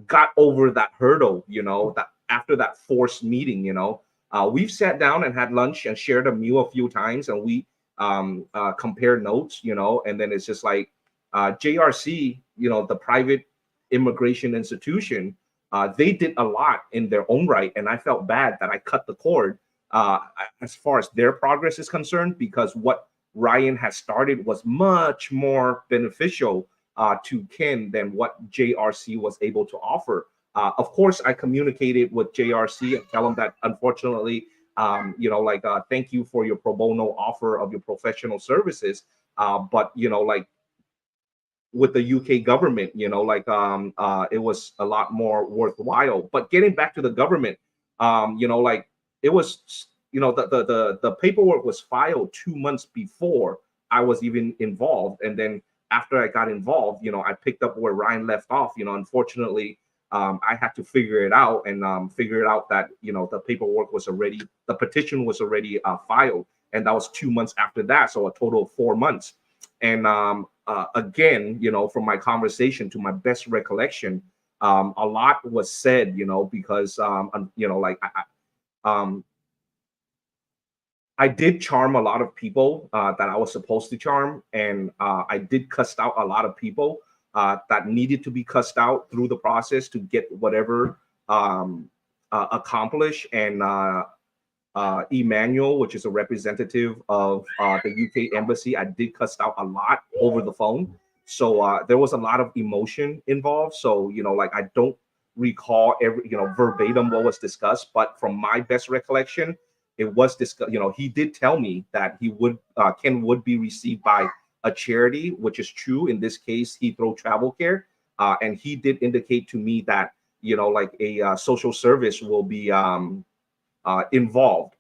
got over that hurdle, that after that forced meeting, we've sat down and had lunch and shared a meal a few times, and we compare notes, and then it's just like JRC, the private immigration institution, they did a lot in their own right, and I felt bad that I cut the cord as far as their progress is concerned, because what Ryan has started was much more beneficial to Ken than what JRC was able to offer. Of course, I communicated with JRC and tell them that unfortunately, thank you for your pro bono offer of your professional services, but with the UK government, it was a lot more worthwhile. But getting back to the government, it was, the paperwork was filed 2 months before I was even involved, and then after I got involved, I picked up where Ryan left off. Unfortunately, I had to figure it out, and figure it out that the petition was already filed, and that was 2 months after that, so a total of 4 months. And again, from my conversation, to my best recollection, a lot was said, because um, I did charm a lot of people that I was supposed to charm, and I did cuss out a lot of people that needed to be cussed out through the process to get whatever accomplished. And Emmanuel, which is a representative of the UK embassy, I did cuss out a lot over the phone. So there was a lot of emotion involved. So, I don't recall every, verbatim what was discussed, but from my best recollection, it was discussed. He did tell me that Ken would be received by a charity, which is true. In this case, Heathrow Travel Care. And he did indicate to me that, like a social service will be involved,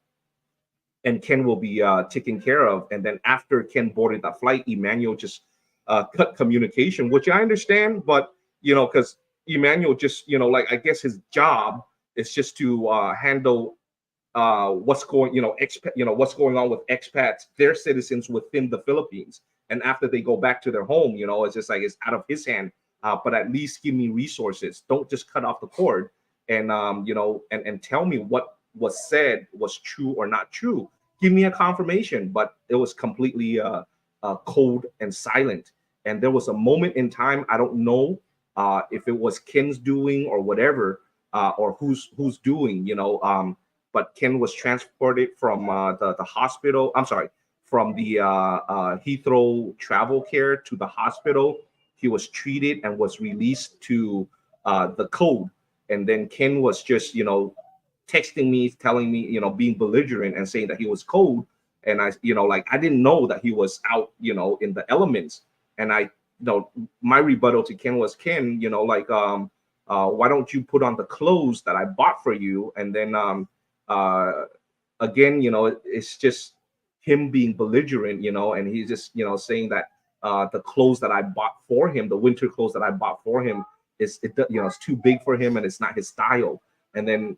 and Ken will be taken care of. And then after Ken boarded that flight, Emmanuel just cut communication, which I understand, but because Emmanuel just, like, I guess his job is just to handle what's going, what's going on with expats, their citizens within the Philippines. And after they go back to their home, it's just like it's out of his hand. But at least give me resources. Don't just cut off the cord, and and tell me what was said was true or not true. Give me a confirmation. But it was completely cold and silent. And there was a moment in time, I don't know if it was Ken's doing or whatever, or who's doing, but Ken was transported from the hospital. I'm sorry, from the Heathrow travel care to the hospital. He was treated and was released to the code. And then Ken was just, texting me, telling me, being belligerent and saying that he was cold. And I, like, I didn't know that he was out, in the elements. And my rebuttal to Ken was, Ken, like, why don't you put on the clothes that I bought for you? And then uh, again, it's just him being belligerent, and he's just, saying that the clothes that I bought for him, the winter clothes that I bought for him, it's too big for him and it's not his style. And then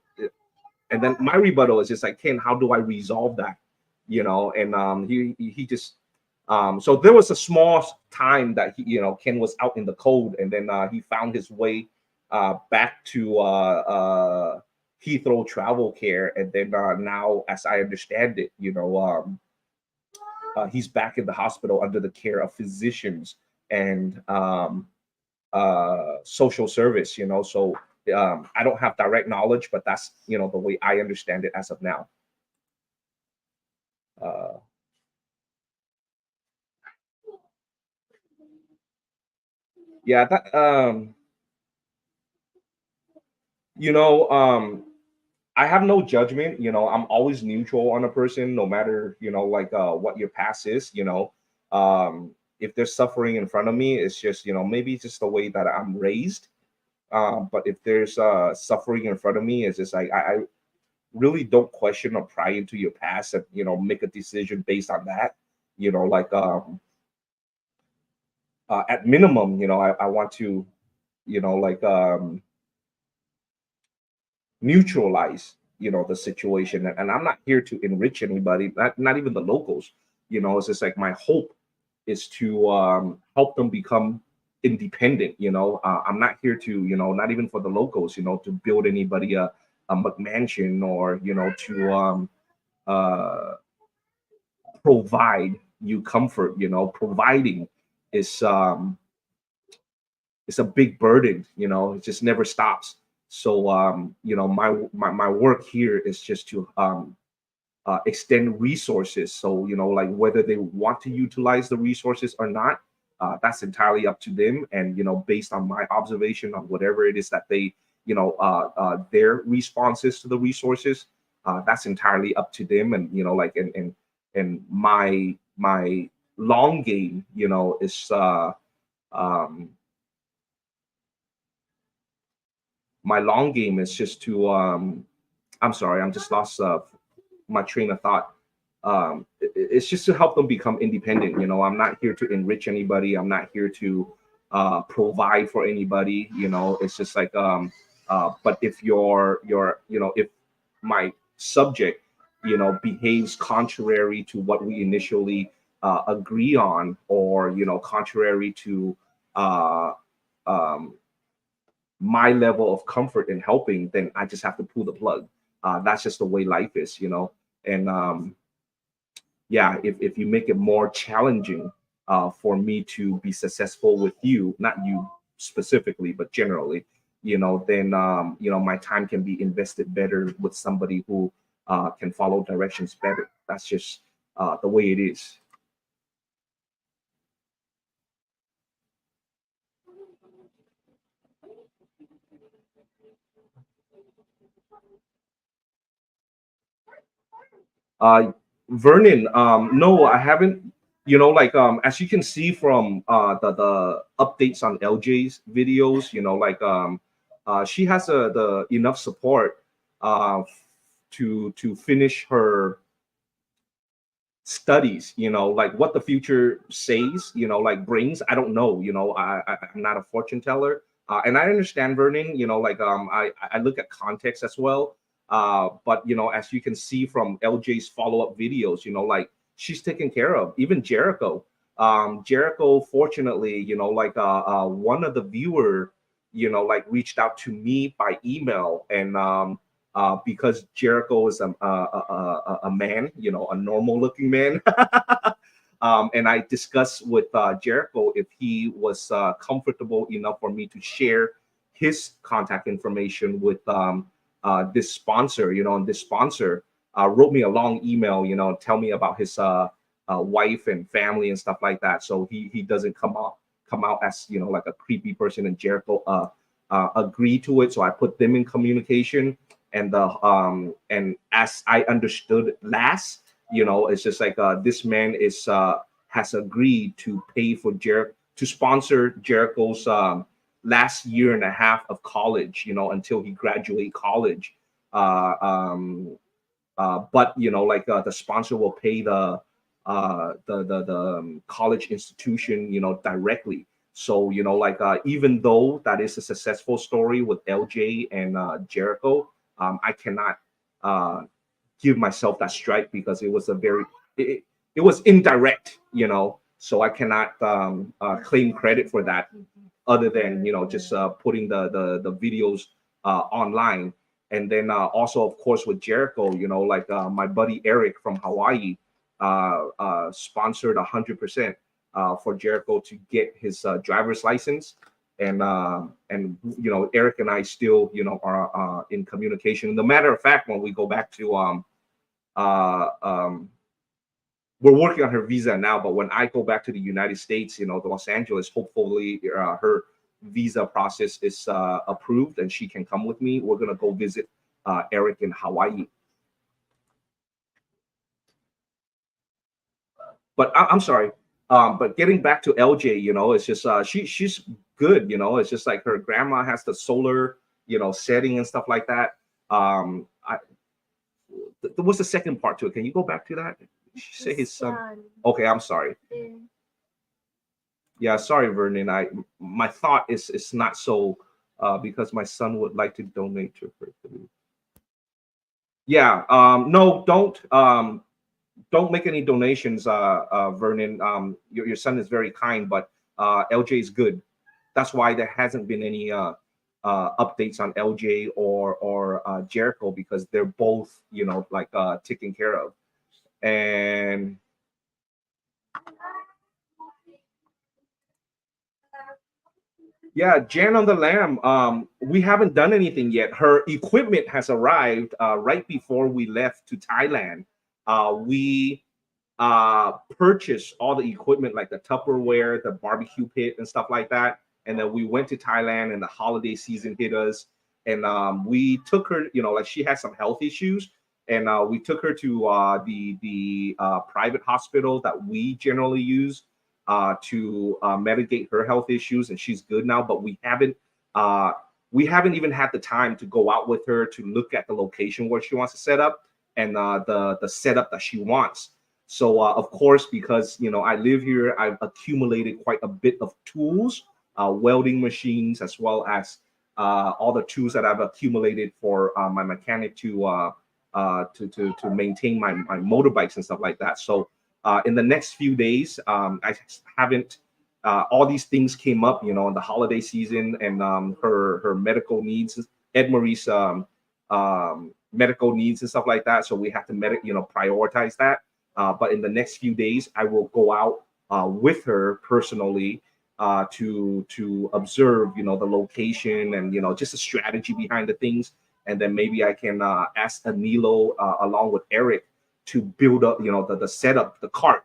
my rebuttal is just like, Ken, how do I resolve that? And he just so there was a small time that Ken was out in the cold, and then he found his way back to Heathrow Travel Care, and then now, as I understand it, he's back in the hospital under the care of physicians and social service. So I don't have direct knowledge, but that's the way I understand it as of now. Uh, yeah, that you know I have no judgment. I'm always neutral on a person, no matter, like what your past is. If there's suffering in front of me, it's just, maybe it's just the way that I'm raised. But if there's suffering in front of me, it's just like I really don't question or pry into your past and, make a decision based on that. Like at minimum, I want to, like neutralize the situation. And I'm not here to enrich anybody, not even the locals. It's just like my hope is to help them become independent. I'm not here to, not even for the locals, to build anybody a McMansion, or to uh provide you comfort. Providing is it's a big burden. It just never stops. So my work here is just to extend resources. So like, whether they want to utilize the resources or not, that's entirely up to them. And based on my observation on whatever it is that they, their responses to the resources, that's entirely up to them. And like, and my long game, is um my long game is just to I'm sorry, I'm just lost my train of thought. It's just to help them become independent. I'm not here to enrich anybody. I'm not here to provide for anybody. It's just like but if if my subject behaves contrary to what we initially agree on, or contrary to uh um my level of comfort in helping, then I just have to pull the plug. That's just the way life is. And yeah, if you make it more challenging for me to be successful with you, not you specifically, but generally, then my time can be invested better with somebody who can follow directions better. That's just the way it is. Uh, Vernon, no, I haven't. Like as you can see from the updates on LJ's videos, like she has the enough support uh, to finish her studies, like what the future says, like brings, I don't know. I'm not a fortune teller. And I understand, Vernon, like I look at context as well. But as you can see from LJ's follow-up videos, like she's taken care of. Even Jericho, Jericho, fortunately, like one of the viewer, like reached out to me by email, and because Jericho is a man, a normal looking man. And I discussed with Jericho if he was comfortable enough for me to share his contact information with this sponsor, and this sponsor wrote me a long email, tell me about his wife and family and stuff like that. So he doesn't come out as, like a creepy person, and Jericho agreed to it. So I put them in communication, and as I understood last, it's just like this man is has agreed to pay for to sponsor Jericho's last year and a half of college, until he graduate college. Uh, um, but like the sponsor will pay the college institution, directly. So like even though that is a successful story with LJ and Jericho, I cannot uh, give myself that strike because it was a very it was indirect, so I cannot claim credit for that, other than just putting the videos online. And then also, of course, with Jericho, like my buddy Eric from Hawaii sponsored 100% for Jericho to get his driver's license. And Eric and I still are in communication. The matter of fact, when we go back to uh, um, we're working on her visa now, but when I go back to the United States, the Los Angeles, hopefully her visa process is approved and she can come with me. We're gonna go visit Eric in Hawaii. But I'm sorry. But getting back to LJ, it's just she's good. It's just like her grandma has the solar, setting and stuff like that. What's the second part to it? Can you go back to that? She say his son. Okay, I'm sorry. Yeah, sorry, Vernon. My thought is not so because my son would like to donate to her. Yeah. No, don't make any donations, Vernon. Your son is very kind, but LJ is good. That's why there hasn't been any updates on LJ or Jericho, because they're both, like taken care of. And yeah, Jan on the Lamb. We haven't done anything yet. Her equipment has arrived right before we left to Thailand. We purchased all the equipment, like the Tupperware, the barbecue pit, and stuff like that. And then we went to Thailand, and the holiday season hit us. And we took her, like she had some health issues, and we took her to the private hospital that we generally use to mitigate her health issues, and she's good now. But uh, we haven't even had the time to go out with her to look at the location where she wants to set up, and the setup that she wants. So of course, because I live here, I've accumulated quite a bit of tools, welding machines, as well as all the tools that I've accumulated for my mechanic to maintain my motorbikes and stuff like that. So in the next few days, I haven't. All these things came up, in the holiday season, and her medical needs, Ed Marie's medical needs and stuff like that. So we have to prioritize that. But in the next few days, I will go out with her personally to observe, the location, and just the strategy behind the things. And then maybe I can ask Anilo along with Eric to build up, the setup, the cart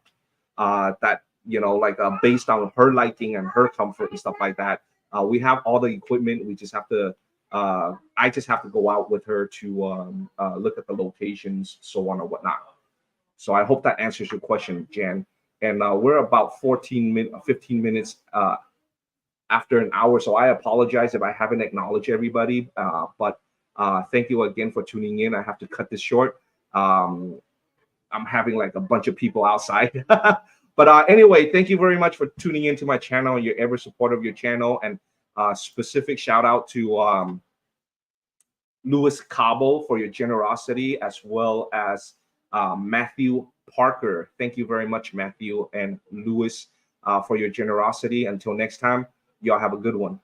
that like based on her liking and her comfort and stuff like that. We have all the equipment. We just have to. I just have to go out with her to look at the locations, so on and whatnot. So I hope that answers your question, Jan. And we're about 15 minutes after an hour. So I apologize if I haven't acknowledged everybody. But thank you again for tuning in. I have to cut this short. Um, I'm having like a bunch of people outside. But anyway, thank you very much for tuning into my channel and your ever support of your channel. And specific shout out to Louis Cabo for your generosity, as well as Matthew Parker. Thank you very much, Matthew and Louis, for your generosity. Until next time, y'all have a good one.